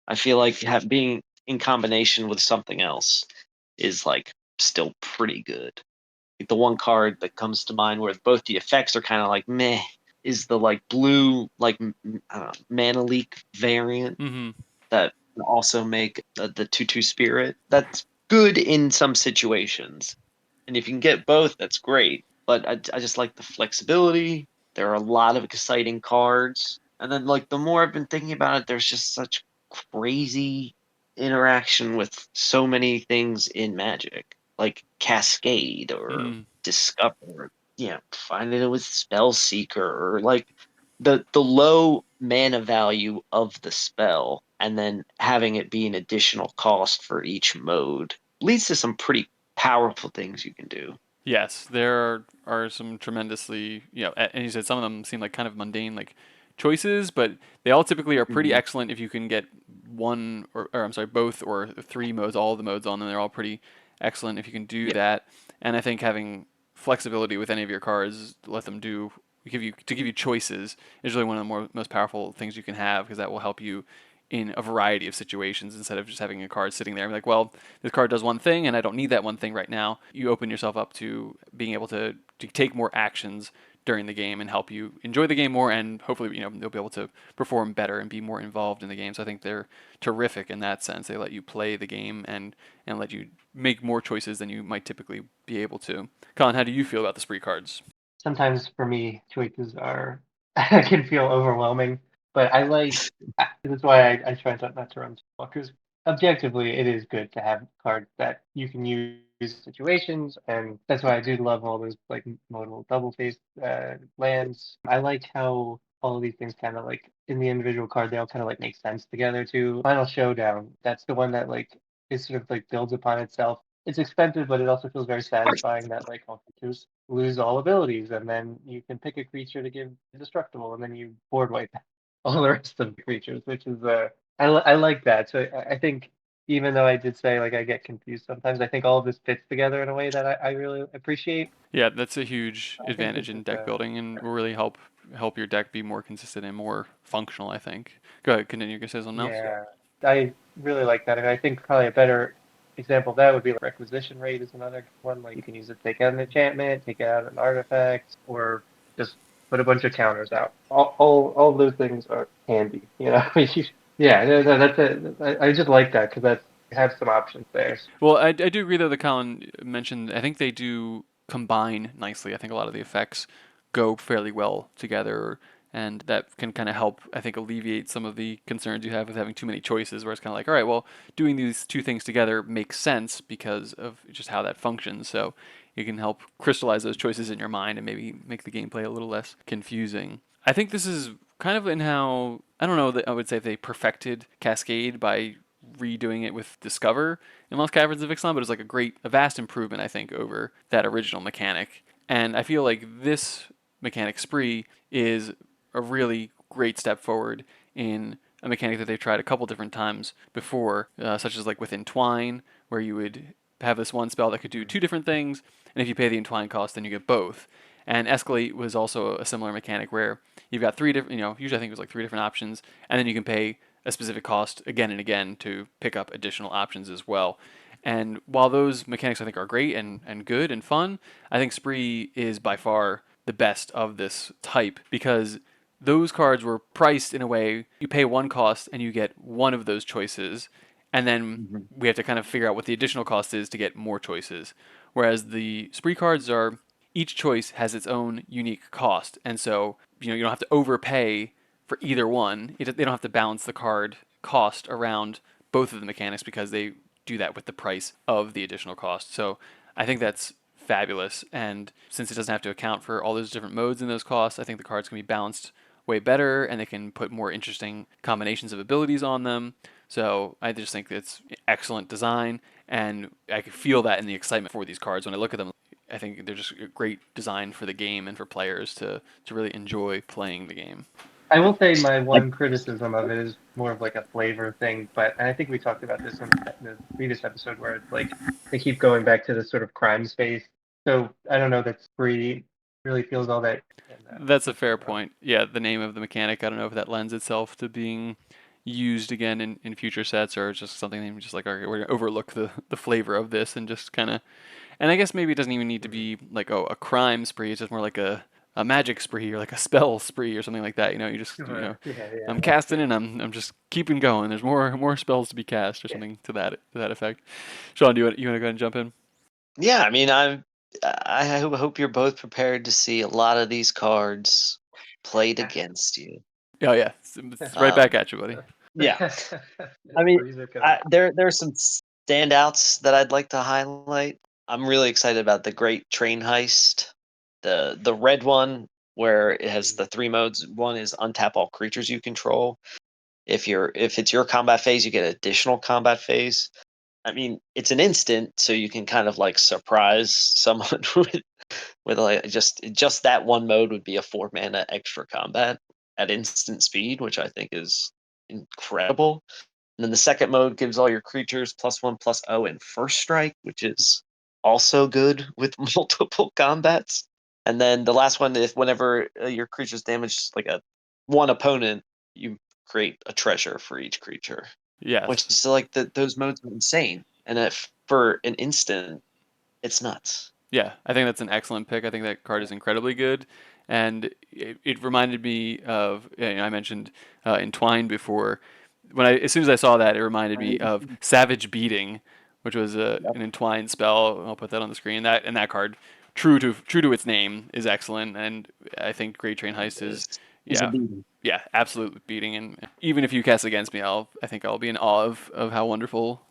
I feel like being in combination with something else is like still pretty good. Like the one card that comes to mind where both the effects are kind of like meh is the like blue like mana leak variant
Mm-hmm.
that can also make the 2/2 spirit. That's good in some situations, and if you can get both, that's great. But I just like the flexibility. There are a lot of exciting cards, and then like the more I've been thinking about it, there's just such crazy interaction with so many things in Magic, like Cascade or
Mm.
Discover. Yeah, finding it with Spell Seeker or like the low mana value of the spell, and then having it be an additional cost for each mode leads to some pretty powerful things you can do.
Yes, there are some tremendously, and you said some of them seem like kind of mundane, like choices, but they all typically are pretty
Mhm.
excellent if you can get one or I'm sorry, both or three modes, all of the modes on them. They're all pretty excellent if you can do
Yeah.
that. And I think having flexibility with any of your cards, let them do, give you choices is really one of the most powerful things you can have because that will help you in a variety of situations instead of just having a card sitting there and be like, well, this card does one thing and I don't need that one thing right now. You open yourself up to being able to take more actions during the game and help you enjoy the game more and hopefully you'll be able to perform better and be more involved in the game. So I think they're terrific in that sense. They let you play the game and let you make more choices than you might typically be able to. Colin, how do you feel about the spree cards?
Sometimes for me, choices are can feel overwhelming, but that's why I try not to run because objectively it is good to have cards that you can use situations, and that's why I do love all those like modal double face lands. I like how all of these things kind of like in the individual card they all kind of like make sense together too. Final Showdown, that's the one that like is sort of like builds upon itself. It's expensive, but it also feels very satisfying that like all creatures lose all abilities, and then you can pick a creature to give indestructible, and then you board wipe all the rest of the creatures, which is I like that. So I think even though I did say like I get confused sometimes, I think all of this fits together in a way that I really appreciate.
Yeah, that's a huge
I think
advantage
this
in
is
deck building and will really help your deck be more consistent and more functional, I think. Go ahead, continue. You can say something else.
yeah, I really like that, and I think probably a better example of that would be like requisition rate is another one. Like you can use it to take out an enchantment, take out an artifact, or just put a bunch of counters out. All of those things are handy, you know. Yeah, that's it. I just like that because that's have some options there.
Well, I do agree though that Colin mentioned. I think they do combine nicely. I think a lot of the effects go fairly well together, and that can kind of help. I think alleviate some of the concerns you have with having too many choices. Where it's kind of like, all right, well, doing these two things together makes sense because of just how that functions. So you can help crystallize those choices in your mind and maybe make the gameplay a little less confusing. I think this is kind of in how I don't know that I would say they perfected Cascade by redoing it with Discover in Lost Caverns of Ixalan, but it's like a vast improvement, I think, over that original mechanic. And I feel like this mechanic Spree is a really great step forward in a mechanic that they've tried a couple different times before, such as like with Entwine, where you would have this one spell that could do two different things, and if you pay the Entwine cost, then you get both. And Escalate was also a similar mechanic where you've got three different, usually I think it was like three different options, and then you can pay a specific cost again and again to pick up additional options as well. And while those mechanics I think are great and good and fun, I think Spree is by far the best of this type because those cards were priced in a way you pay one cost and you get one of those choices, and then
Mhm.
we have to kind of figure out what the additional cost is to get more choices. Whereas the Spree cards are each choice has its own unique cost, and so you don't have to overpay for either one. They don't have to balance the card cost around both of the mechanics because they do that with the price of the additional cost. So I think that's fabulous. And since it doesn't have to account for all those different modes and those costs, I think the cards can be balanced way better and they can put more interesting combinations of abilities on them. So I just think it's excellent design, and I can feel that in the excitement for these cards when I look at them. I think they're just a great design for the game and for players to really enjoy playing the game.
I will say my
Like,
one criticism of it is more of like a flavor thing, but and I think we talked about this in the previous episode where it's like they keep going back to this sort of crime space. So I don't know that Spree really feels all that. And,
That's a fair
you know,
point. Yeah, the name of the mechanic, I don't know if that lends itself to being used again in future sets or it's just something they just like, okay, we're gonna overlook the flavor of this and just kind of. And I guess maybe it doesn't even need to
mm,
be like, oh, a crime spree. It's just more like a magic spree or like a spell spree or something like that. You just
sure. Yeah,
I'm
yeah,
casting and I'm just keeping going. There's more spells to be cast or
yeah.
something to that effect. Sean, do you want to go ahead and jump in?
yeah, I mean, I hope you're both prepared to see a lot of these cards played against you.
Oh yeah, it's right back
Um,
at you, buddy.
yeah,
Yeah,
I mean,
Sprees are coming.
there are some standouts that I'd like to highlight. I'm really excited about the Great Train Heist, the red one where it has the three modes. One is untap all creatures you control. If it's your combat phase, you get additional combat phase. I mean, it's an instant, so you can kind of like surprise someone with like just that one mode would be a 4 mana extra combat at instant speed, which I think is incredible. And then the second mode gives all your creatures +1/+0 and first strike, which is also good with multiple combats. And then the last one, if whenever your creatures damage like a one opponent, you create a treasure for each creature, which
Yes.
is like those modes are insane. And if for an instant, it's nuts.
Yeah, I think that's an excellent pick. I think that card is incredibly good, and it reminded me of I mentioned Entwine before. As soon as I saw that, it reminded me of Savage Beating, which was
Yep.
an Entwine spell. I'll put that on the screen. That card, true to its name, is excellent, and I think Great Train Heist is
Is a
yeah
beating.
yeah absolute beating. And even if you cast against me, I think I'll be in awe of how wonderful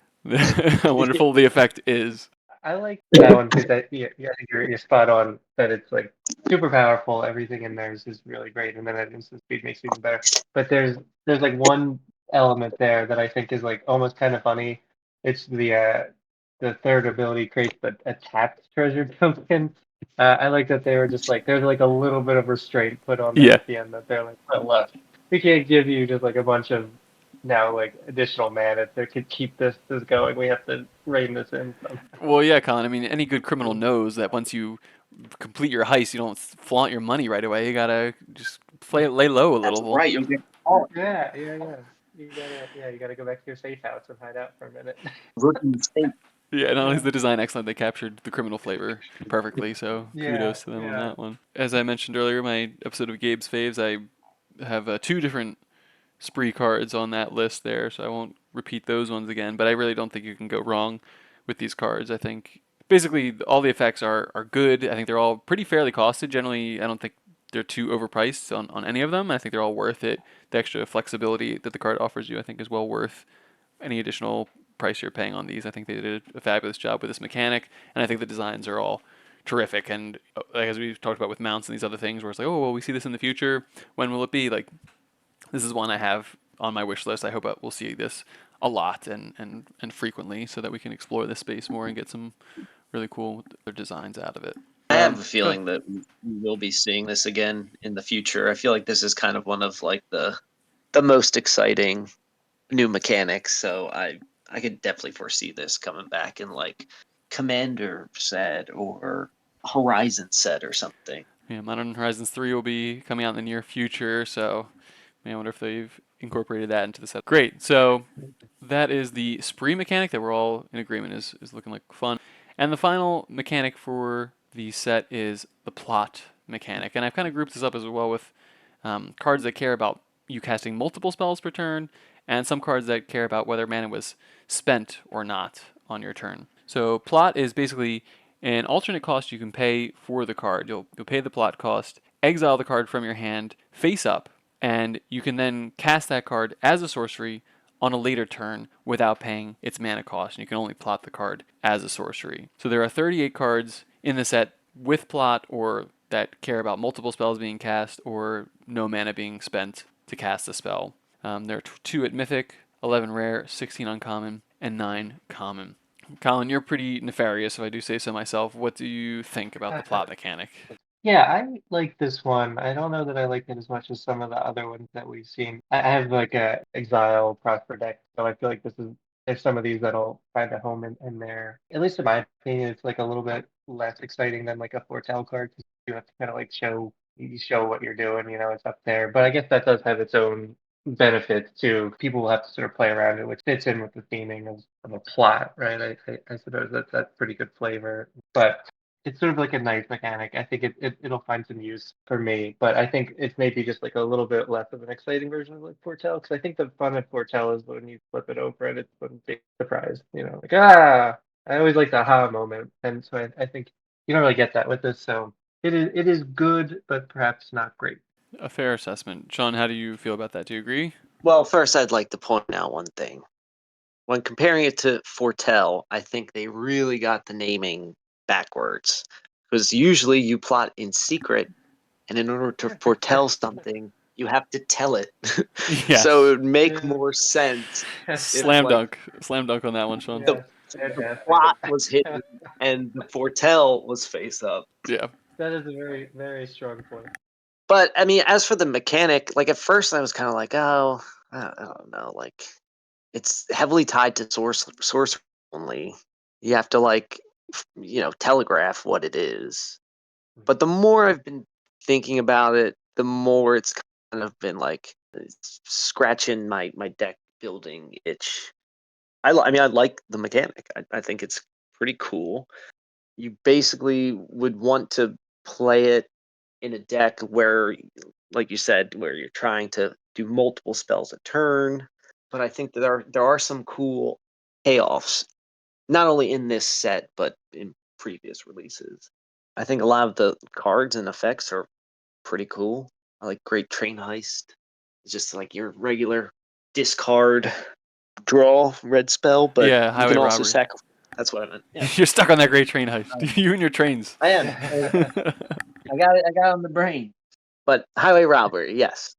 how wonderful the effect is.
I like that one because I think you're spot on that it's like super powerful. Everything in there is really great, and then that instant speed makes it even better. But there's like one element there that I think is like almost kind of funny. It's the third ability creates a tapped treasure token. I like that they were just like there's like a little bit of restraint put on there
Yeah.
at the end that they're like, well, look, we can't give you just like a bunch of now like additional mana that could keep this going. We have to rein this in somehow.
Well, yeah, Colin. I mean, any good criminal knows that once you complete your heist, you don't flaunt your money right away. You gotta just lay low a
That's
little.
right. You'll get caught.
Yeah. You gotta go back to your safe house and hide out for a minute.
Rookie mistake.
Yeah, not only is
Yeah.
the design excellent, they captured the criminal flavor perfectly. So
Yeah,
kudos to them on
yeah.
that one. As I mentioned earlier, my episode of Gabe's Faves, I have two different spree cards on that list there, so I won't repeat those ones again. But I really don't think you can go wrong with these cards. I think basically all the effects are good. I think they're all pretty fairly costed. Generally, I don't think they're too overpriced on any of them. I think they're all worth it. The extra flexibility that the card offers you, I think, is well worth any additional price you're paying on these. I think they did a fabulous job with this mechanic, and I think the designs are all terrific. And like, as we've talked about with mounts and these other things, where it's like, oh, well, we see this in the future. When will it be? Like, this is one I have on my wish list. I hope we'll see this a lot and frequently, so that we can explore this space more and get some really cool designs out of it.
I have a
Go
feeling that we will be seeing this again in the future. I feel like this is kind of one of like the most exciting new mechanics. So I could definitely foresee this coming back in like Commander set or Horizon set or something.
Yeah, Modern Horizons 3 will be coming out in the near future, so I wonder if they've incorporated that into the set. Great. So that is the spree mechanic that we're all in agreement is looking like fun. And the final mechanic for the set is the plot mechanic. And I've kind of grouped this up as well with cards that care about you casting multiple spells per turn, and some cards that care about whether mana was spent or not on your turn. So plot is basically an alternate cost you can pay for the card. You'll pay the plot cost, exile the card from your hand face up, and you can then cast that card as a sorcery on a later turn without paying its mana cost. And you can only plot the card as a sorcery. So there are 38 cards in the set with plot or that care about multiple spells being cast or no mana being spent to cast a spell. There are 2 at Mythic, 11 rare, 16 uncommon, and 9 common. Colin, you're pretty nefarious, if I do say so myself. What do you think about the plot mechanic?
Yeah, I like this one. I don't know that I like it as much as some of the other ones that we've seen. I have like a Exile Prosper deck, so I feel like there's some of these that'll find a home in there. At least in my opinion, it's like a little bit less exciting than like a Foretell card, 'cause you have to kind of like show what you're doing, it's up there. But I guess that does have its own benefits too. People will have to sort of play around it, which fits in with the theming of a plot, right? I suppose that's pretty good flavor. But it's sort of like a nice mechanic. I think it'll find some use for me, but I think it's maybe just like a little bit less of an exciting version of like Foretell, because I think the fun of Foretell is when you flip it over and it's a big surprise, like I always like the aha moment, and so I think you don't really get that with this. So it is good, but perhaps not great.
A fair assessment. Sean, how do you feel about that? Do you agree?
Well, first I'd like to point out one thing. When comparing it to Foretell, I think they really got the naming backwards. Because usually you plot in secret, and in order to foretell something, you have to tell it. So it
Yes.
would make
Yeah.
more sense if
Slam
like
dunk. Slam dunk on that one, Sean.
the,
Yes,
the
fantastic.
plot was hidden and the foretell was face up.
Yeah.
That is a very, very strong point.
But I mean, as for the mechanic, like at first I was kind of like, oh, I don't know, like it's heavily tied to source only. You have to like telegraph what it is. But the more I've been thinking about it, the more it's kind of been like scratching my deck building itch. I mean, I like the mechanic. I think it's pretty cool. You basically would want to play it in a deck where, like you said, where you're trying to do multiple spells a turn. But I think that there are some cool payoffs, not only in this set but in previous releases. I think a lot of the cards and effects are pretty cool. I like Great Train Heist. It's just like your regular discard, draw, red spell, but
Yeah,
you
highway
can also
robbery.
sacrifice. That's what I meant. Yeah,
You're stuck on that great train heist. You and your trains.
I am. I got it. I got it on the brain. But highway robbery, yes.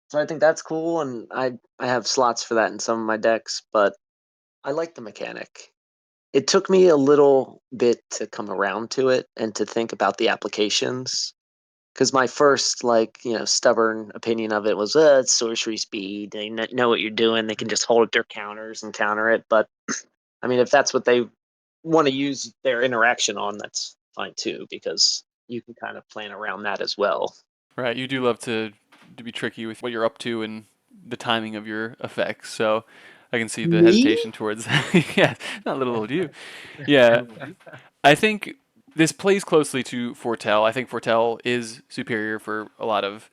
So I think that's cool, and I have slots for that in some of my decks. But I like the mechanic. It took me a little bit to come around to it and to think about the applications. Because my first, like, stubborn opinion of it was, it's sorcery speed. They know what you're doing. They can just hold their counters and counter it. But, I mean, if that's what they want to use their interaction on, that's fine too, because you can kind of plan around that as well.
Right, you do love to be tricky with what you're up to and the timing of your effects. So I can see the
Me?
hesitation towards yeah, not little old you. Yeah, I think this plays closely to Foretell. I think Foretell is superior for a lot of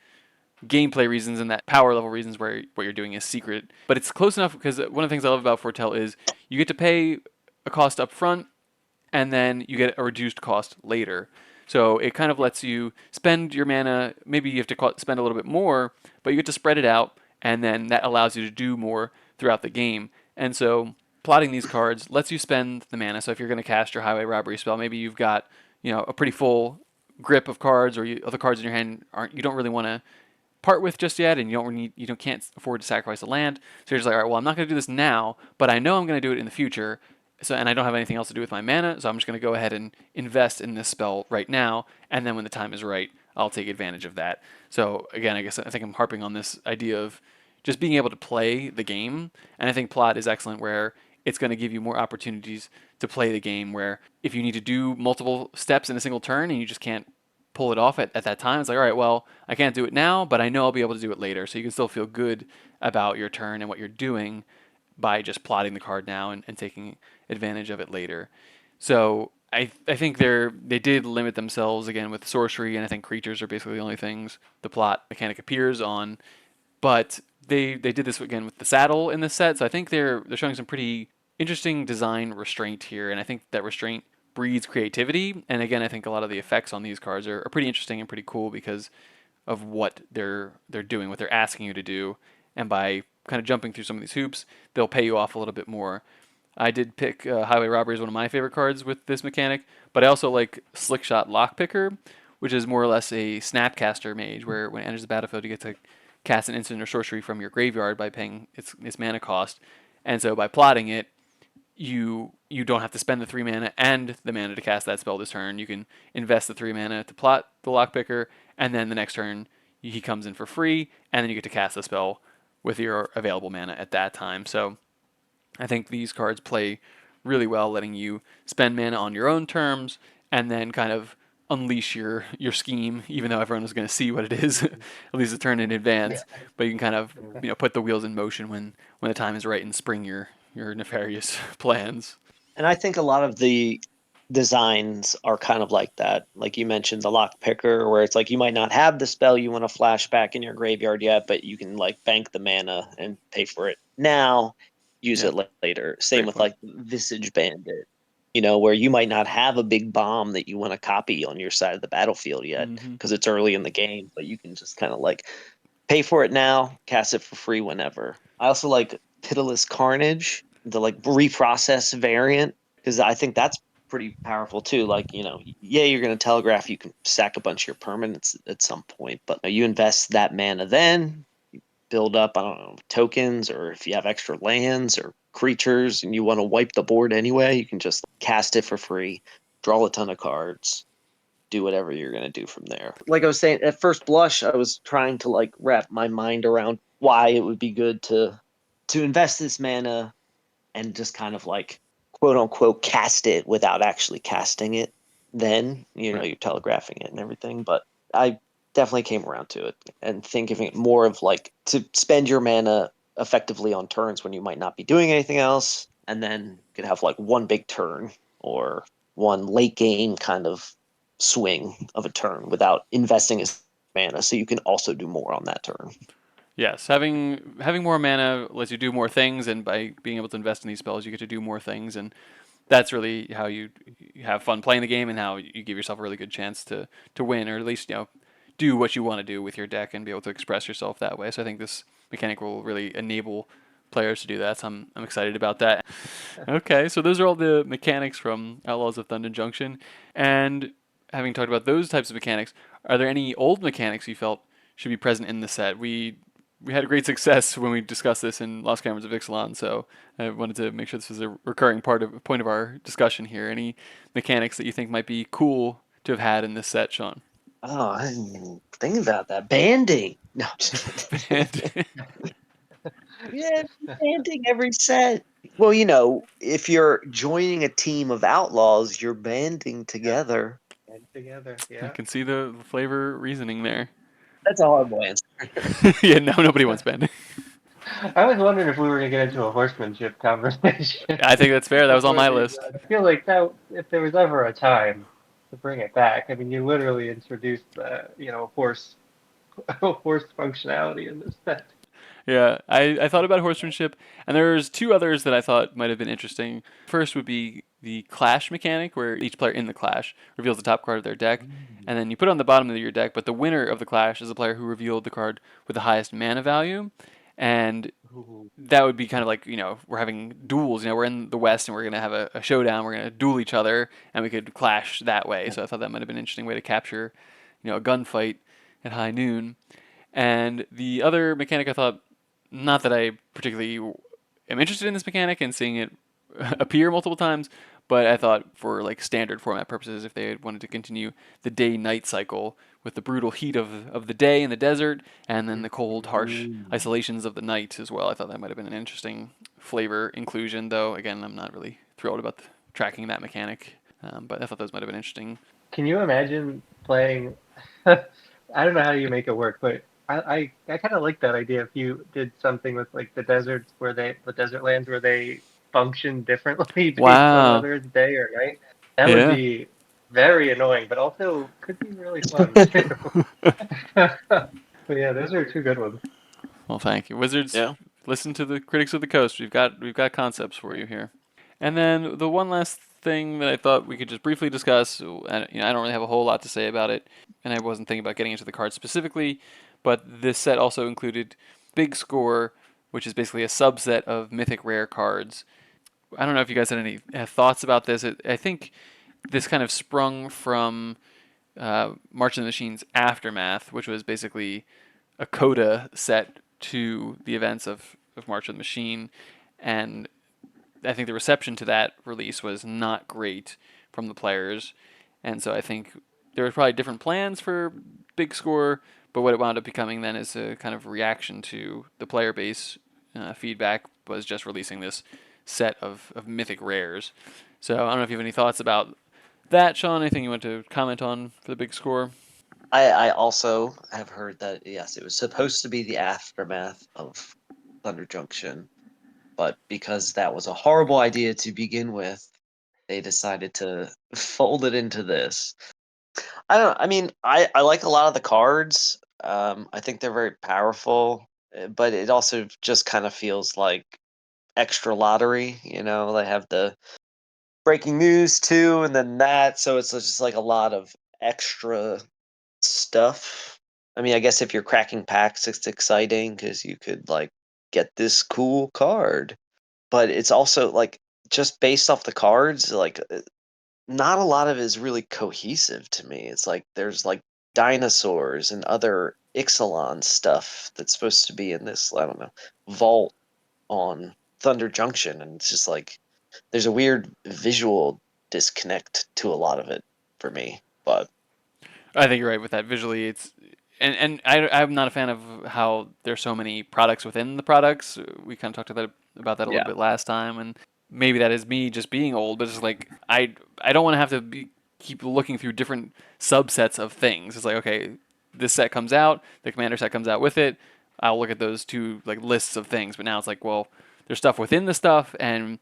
gameplay reasons and that power level reasons where what you're doing is secret. But it's close enough because one of the things I love about Foretell is you get to pay a cost up front and then you get a reduced cost later. So it kind of lets you spend your mana. Maybe you have to spend a little bit more, but you get to spread it out, and then that allows you to do more throughout the game. And so plotting these cards lets you spend the mana. So if you're going to cast your Highway Robbery spell, maybe you've got a pretty full grip of cards, or other cards in your hand you don't really want to part with just yet, and can't afford to sacrifice a land. So you're just like, all right, well, I'm not going to do this now, but I know I'm going to do it in the future. So, and I don't have anything else to do with my mana, so I'm just going to go ahead and invest in this spell right now, and then when the time is right, I'll take advantage of that. So again, I think I'm harping on this idea of just being able to play the game, and I think plot is excellent where it's going to give you more opportunities to play the game. Where if you need to do multiple steps in a single turn and you just can't pull it off at that time, it's like, all right, well, I can't do it now, but I know I'll be able to do it later. So you can still feel good about your turn and what you're doing by just plotting the card now and taking advantage of it later. So I think they did limit themselves again with sorcery, and I think creatures are basically the only things the plot mechanic appears on. But they did this again with the saddle in this set, so I think they're showing some pretty interesting design restraint here, and I think that restraint breeds creativity. And again, I think a lot of the effects on these cards are pretty interesting and pretty cool because of what they're doing, what they're asking you to do, and by kind of jumping through some of these hoops, they'll pay you off a little bit more. I did pick Highway Robbery as one of my favorite cards with this mechanic, but I also like Slickshot Lockpicker, which is more or less a Snapcaster mage, where when it enters the battlefield, you get to cast an instant or sorcery from your graveyard by paying its mana cost. And so by plotting it, you don't have to spend the 3 mana and the mana to cast that spell this turn. You can invest the 3 mana to plot the Lockpicker, and then the next turn he comes in for free, and then you get to cast the spell with your available mana at that time. So I think these cards play really well, letting you spend mana on your own terms and then kind of unleash your scheme, even though everyone is going to see what it is at least a turn in advance.
Yeah.
But you can kind of put the wheels in motion when the time is right and spring your nefarious plans.
And I think a lot of the designs are kind of like that. Like you mentioned, the lock picker, where it's like you might not have the spell you want to flash back in your graveyard yet, but you can like bank the mana and pay for it now, use
Yeah,
it later. Same
great
with
point.
like Visage Bandit, where you might not have a big bomb that you want to copy on your side of the battlefield yet
Hmm.
because it's early in the game, but you can just kind of like pay for it now, cast it for free whenever. I also like Pitiless Carnage, the like reprocess variant, because I think that's pretty powerful too. Like, yeah, you're going to telegraph, you can sack a bunch of your permanents at some point, but you invest that mana then, build up, I don't know, tokens, or if you have extra lands or creatures and you want to wipe the board anyway, you can just cast it for free, draw a ton of cards, do whatever you're going to do from there. Like I was saying, at first blush, I was trying to like wrap my mind around why it would be good to invest this mana and just kind of like quote unquote cast it without actually casting it. Then,
Right.
you're telegraphing it and everything. But I definitely came around to it and think of it more of like to spend your mana effectively on turns when you might not be doing anything else. And then you could have like one big turn or one late game kind of swing of a turn without investing as mana. So you can also do more on that turn.
Yes, having more mana lets you do more things, and by being able to invest in these spells, you get to do more things, and that's really how you have fun playing the game, and how you give yourself a really good chance to win, or at least do what you want to do with your deck and be able to express yourself that way. So I think this mechanic will really enable players to do that. So I'm excited about that. Okay, so those are all the mechanics from Outlaws of Thunder Junction, and having talked about those types of mechanics, are there any old mechanics you felt should be present in the set? We had a great success when we discussed this in Lost Caverns of Ixalan, so I wanted to make sure this was a recurring point of our discussion here. Any mechanics that you think might be cool to have had in this set, Sean?
Oh, I didn't even think about that. Banding. No, just kidding.
And
Yeah, banding every set. Well, if you're joining a team of outlaws, you're banding
Yeah,
together.
and together.
I
Yeah.
can see the flavor reasoning there.
That's a horrible answer.
Yeah, no, nobody wants banding.
I was wondering if we were gonna get into a horsemanship conversation
I think that's fair. That was on
before
my
these.
list.
I feel like that if there was ever a time to bring it back, I mean, you literally introduced the, horse, horse functionality in this set.
Yeah, I thought about horsemanship, and there's two others that I thought might have been interesting. First would be the clash mechanic, where each player in the clash reveals the top card of their deck, and then you put it on the bottom of your deck, but the winner of the clash is the player who revealed the card with the highest mana value. And
Ooh.
that would be kind of like, we're having duels. We're in the West and we're going to have a showdown. We're going to duel each other, and we could clash that way. So I thought that might have been an interesting way to capture, a gunfight at high noon. And the other mechanic I thought, not that I particularly am interested in this mechanic and seeing it appear multiple times, but I thought for like standard format purposes, if they had wanted to continue the day-night cycle with the brutal heat of the day in the desert and then the cold, harsh isolations of the night as well, I thought that might have been an interesting flavor inclusion. Though again, I'm not really thrilled about tracking that mechanic, but I thought those might have been interesting.
Can you imagine playing? I don't know how you make it work, but I kind of like that idea if you did something with like the desert lands where they function differently based on
Wow.
whether it's day or night. That would
Yeah.
be very annoying, but also could be really fun too. But yeah, those are two good ones.
Well, thank you, Wizards.
Yeah.
Listen to the critics of the coast. We've got concepts for you here. And then the one last thing that I thought we could just briefly discuss, and I don't really have a whole lot to say about it, and I wasn't thinking about getting into the cards specifically, but this set also included Big Score, which is basically a subset of mythic rare cards. I don't know if you guys had any thoughts about this. I think this kind of sprung from March of the Machine's Aftermath, which was basically a coda set to the events of March of the Machine, and I think the reception to that release was not great from the players, and so I think there were probably different plans for Big Score, but what it wound up becoming then is a kind of reaction to the player base feedback was just releasing this set of mythic rares. So I don't know if you have any thoughts about that, Sean. Anything you want to comment on for the Big Score?
I also have heard that, yes, it was supposed to be the aftermath of Thunder Junction, but because that was a horrible idea to begin with, they decided to fold it into this. I mean, I like a lot of the cards. I think they're very powerful, but it also just kind of feels like extra lottery. They have the breaking news too, and then that, so it's just like a lot of extra stuff. I mean, I guess if you're cracking packs, it's exciting because you could like get this cool card, but it's also like just based off the cards, like not a lot of it is really cohesive to me. It's like there's like dinosaurs and other Ixalan stuff that's supposed to be in this, I don't know, vault on Thunder Junction, and it's just like there's a weird visual disconnect to a lot of it for me. But
I think you're right with that. Visually, it's I'm not a fan of how there's so many products within the products. We kind of talked about that a little
yeah,
bit last time, and maybe that is me just being old. But it's like I don't want to have to keep looking through different subsets of things. It's like, okay, this set comes out, the commander set comes out with it. I'll look at those two like lists of things. But now it's like, well, there's stuff within the stuff, and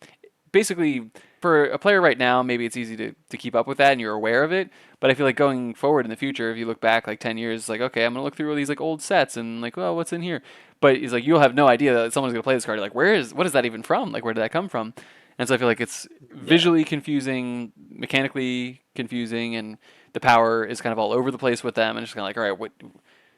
basically for a player right now, maybe it's easy to keep up with that and you're aware of it. But I feel like going forward in the future, if you look back like 10 years, like, okay, I'm going to look through all these like old sets and like, well, what's in here? But it's like, you'll have no idea that someone's going to play this card. You're like, what is that even from? Like, where did that come from? And so I feel like it's
yeah,
visually confusing, mechanically confusing, and the power is kind of all over the place with them. And it's kind of like, all right,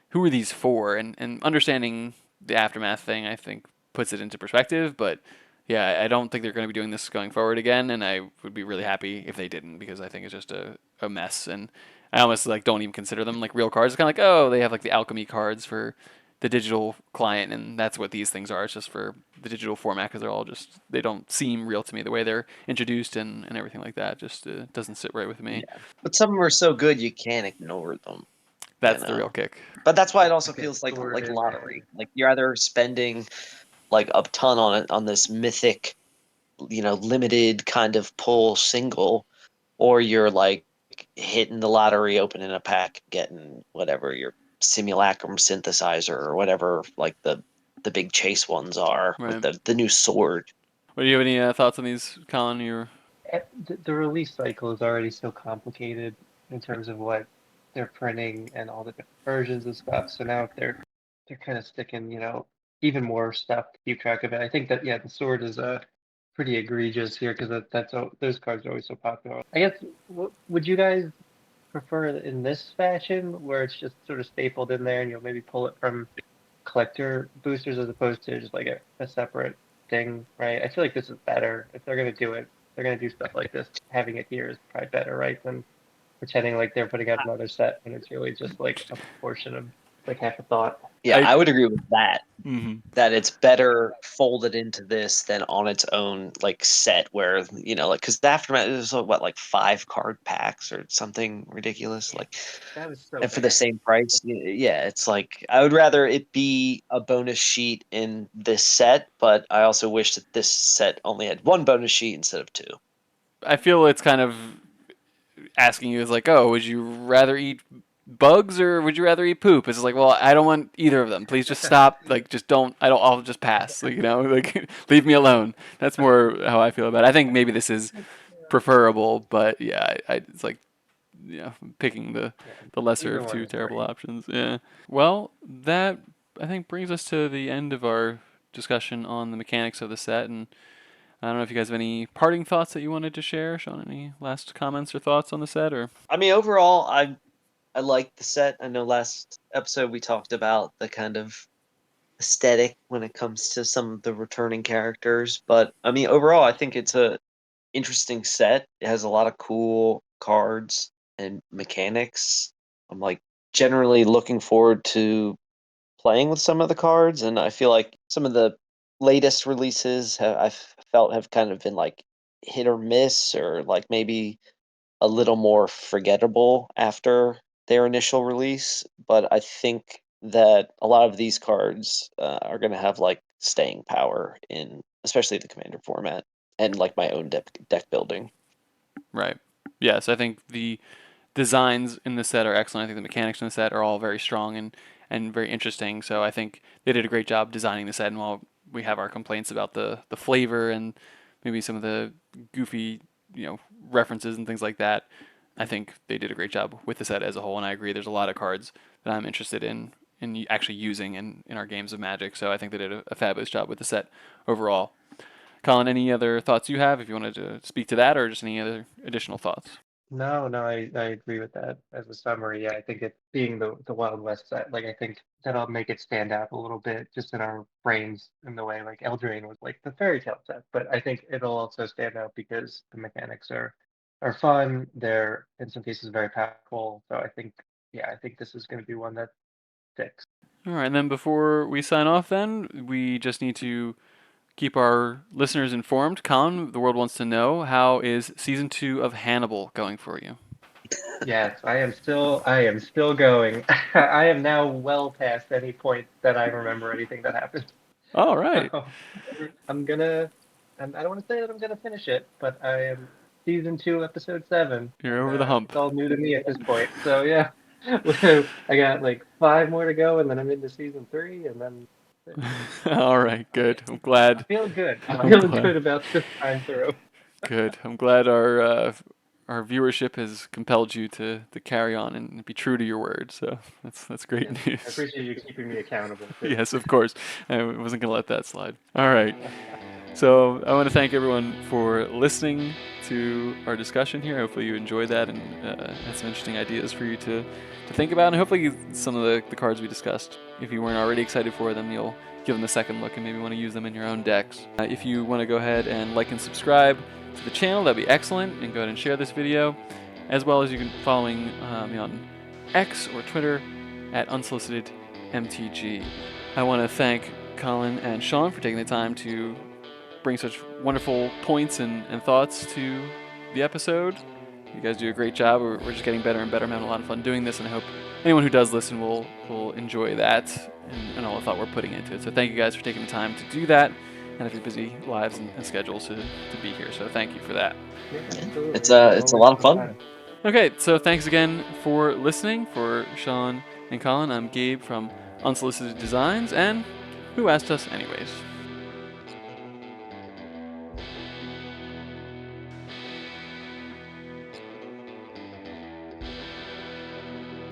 who are these for? And understanding the aftermath thing, I think, puts it into perspective. But yeah, I don't think they're going to be doing this going forward again, and I would be really happy if they didn't because I think it's just a mess. And I almost like don't even consider them like real cards. It's kind of like, oh, they have like the alchemy cards for the digital client, and that's what these things are. It's just for the digital format because they're all just they don't seem real to me the way they're introduced and everything like that. Just doesn't sit right with me.
yeah. But some of them are so good you can't ignore them.
That's
you
the real
know?
kick.
But that's why it also
Okay,
feels like
sword in
lottery. Like you're either spending like a ton on it on this mythic, limited kind of pull single, or you're like hitting the lottery, opening a pack, getting whatever your simulacrum synthesizer or whatever, like the big chase ones are with
Right.
the new sword.
Well, do you have any thoughts on these, Colin?
The release cycle is already so complicated in terms of what they're printing and all the different versions of stuff. So now if they're kind of sticking, even more stuff to keep track of it. I think that yeah, the sword is pretty egregious here because those cards are always so popular. I guess would you guys prefer it in this fashion where it's just sort of stapled in there and you'll maybe pull it from collector boosters as opposed to just like a separate thing, right? I feel like this is better. If they're gonna do it, they're gonna do stuff like this. Having it here is probably better, right? Than pretending like they're putting out another set when it's really just like a portion of like half a thought.
Yeah, I would agree with that.
Mm-hmm.
That it's better folded into this than on its own like set where like because the aftermath is what like 5 card packs or something ridiculous,
Yeah,
like,
that was so
and for the
bad.
same price. Yeah, it's like I would rather it be a bonus sheet in this set, but I also wish that this set only had 1 bonus sheet instead of 2.
I feel it's kind of asking you is like, oh, would you rather eat bugs or would you rather eat poop? It's like, well, I don't want either of them. Please just stop. Like, just don't. I don't. I'll just pass. Like, like leave me alone. That's more how I feel about it. I think maybe this is preferable, but yeah, it's like, picking
Yeah,
the lesser
either
of
one
two
is
terrible
great.
options. Yeah. Well, that I think brings us to the end of our discussion on the mechanics of the set, and I don't know if you guys have any parting thoughts that you wanted to share. Sean, any last comments or thoughts on the set, or?
I mean, overall, I like the set. I know last episode we talked about the kind of aesthetic when it comes to some of the returning characters, but I mean, overall, I think it's a interesting set. It has a lot of cool cards and mechanics. I'm like generally looking forward to playing with some of the cards, and I feel like some of the latest releases I've felt have kind of been like hit or miss, or like maybe a little more forgettable after their initial release. But I think that a lot of these cards are going to have like staying power in, especially the commander format, and like my own deck building.
Right. Yes, I think the designs in the set are excellent. I think the mechanics in the set are all very strong and very interesting. So I think they did a great job designing the set. And while we have our complaints about the flavor and maybe some of the goofy, references and things like that, I think they did a great job with the set as a whole. And I agree. There's a lot of cards that I'm interested in actually using in our games of Magic. So I think they did a fabulous job with the set overall. Colin, any other thoughts you have if you wanted to speak to that or just any other additional thoughts?
No, no, I agree with that as a summary. Yeah, I think it being the Wild West set, like I think that'll make it stand out a little bit just in our brains in the way like Eldraine was like the fairy tale set. But I think it'll also stand out because the mechanics are fun. They're in some cases very powerful. So I think yeah, I think this is going to be one that sticks.
All right, and then before we sign off, then we just need to keep our listeners informed. Colin, the world wants to know, how is season 2 of Hannibal going for you?
Yes, I am still going. I am now well past any point that I remember anything that happened.
All right,
I'm gonna. I don't want to say that I'm gonna finish it, but I am season 2, episode 7,
you're
and
over the hump.
it's all new to me at this point. So yeah, I got like 5 more to go, and then I'm into season 3, and then
All right, good. I'm
I'm
glad.
feeling good. I'm
I'm
feeling
glad.
good about this time through.
Good. I'm glad our viewership has compelled you to carry on and be true to your word. So that's great
Yes, I
news.
appreciate you keeping me accountable too.
Yes, of course. I wasn't gonna let that slide. All right. So I want to thank everyone for listening to our discussion here. Hopefully you enjoyed that and had some interesting ideas for you to think about. And hopefully some of the cards we discussed, if you weren't already excited for them, you'll give them a second look and maybe want to use them in your own decks. If you want to go ahead and like and subscribe to the channel, that'd be excellent. And go ahead and share this video, as well as you can following me on X or Twitter at unsolicitedmtg. I want to thank Colin and Sean for taking the time to bring such wonderful points and thoughts to the episode. You guys do a great job. We're just getting better and better. I'm having a lot of fun doing this, and I hope anyone who does listen will enjoy that and all the thought we're putting into it. So thank you guys for taking the time to do that and have your busy lives and schedules to be here. So thank you for that.
Yeah, absolutely.
It's a lot of fun.
Always
Okay, so thanks again for listening. For Sean and Colin, I'm Gabe from Unsolicited Designs, and Who Asked Us Anyways?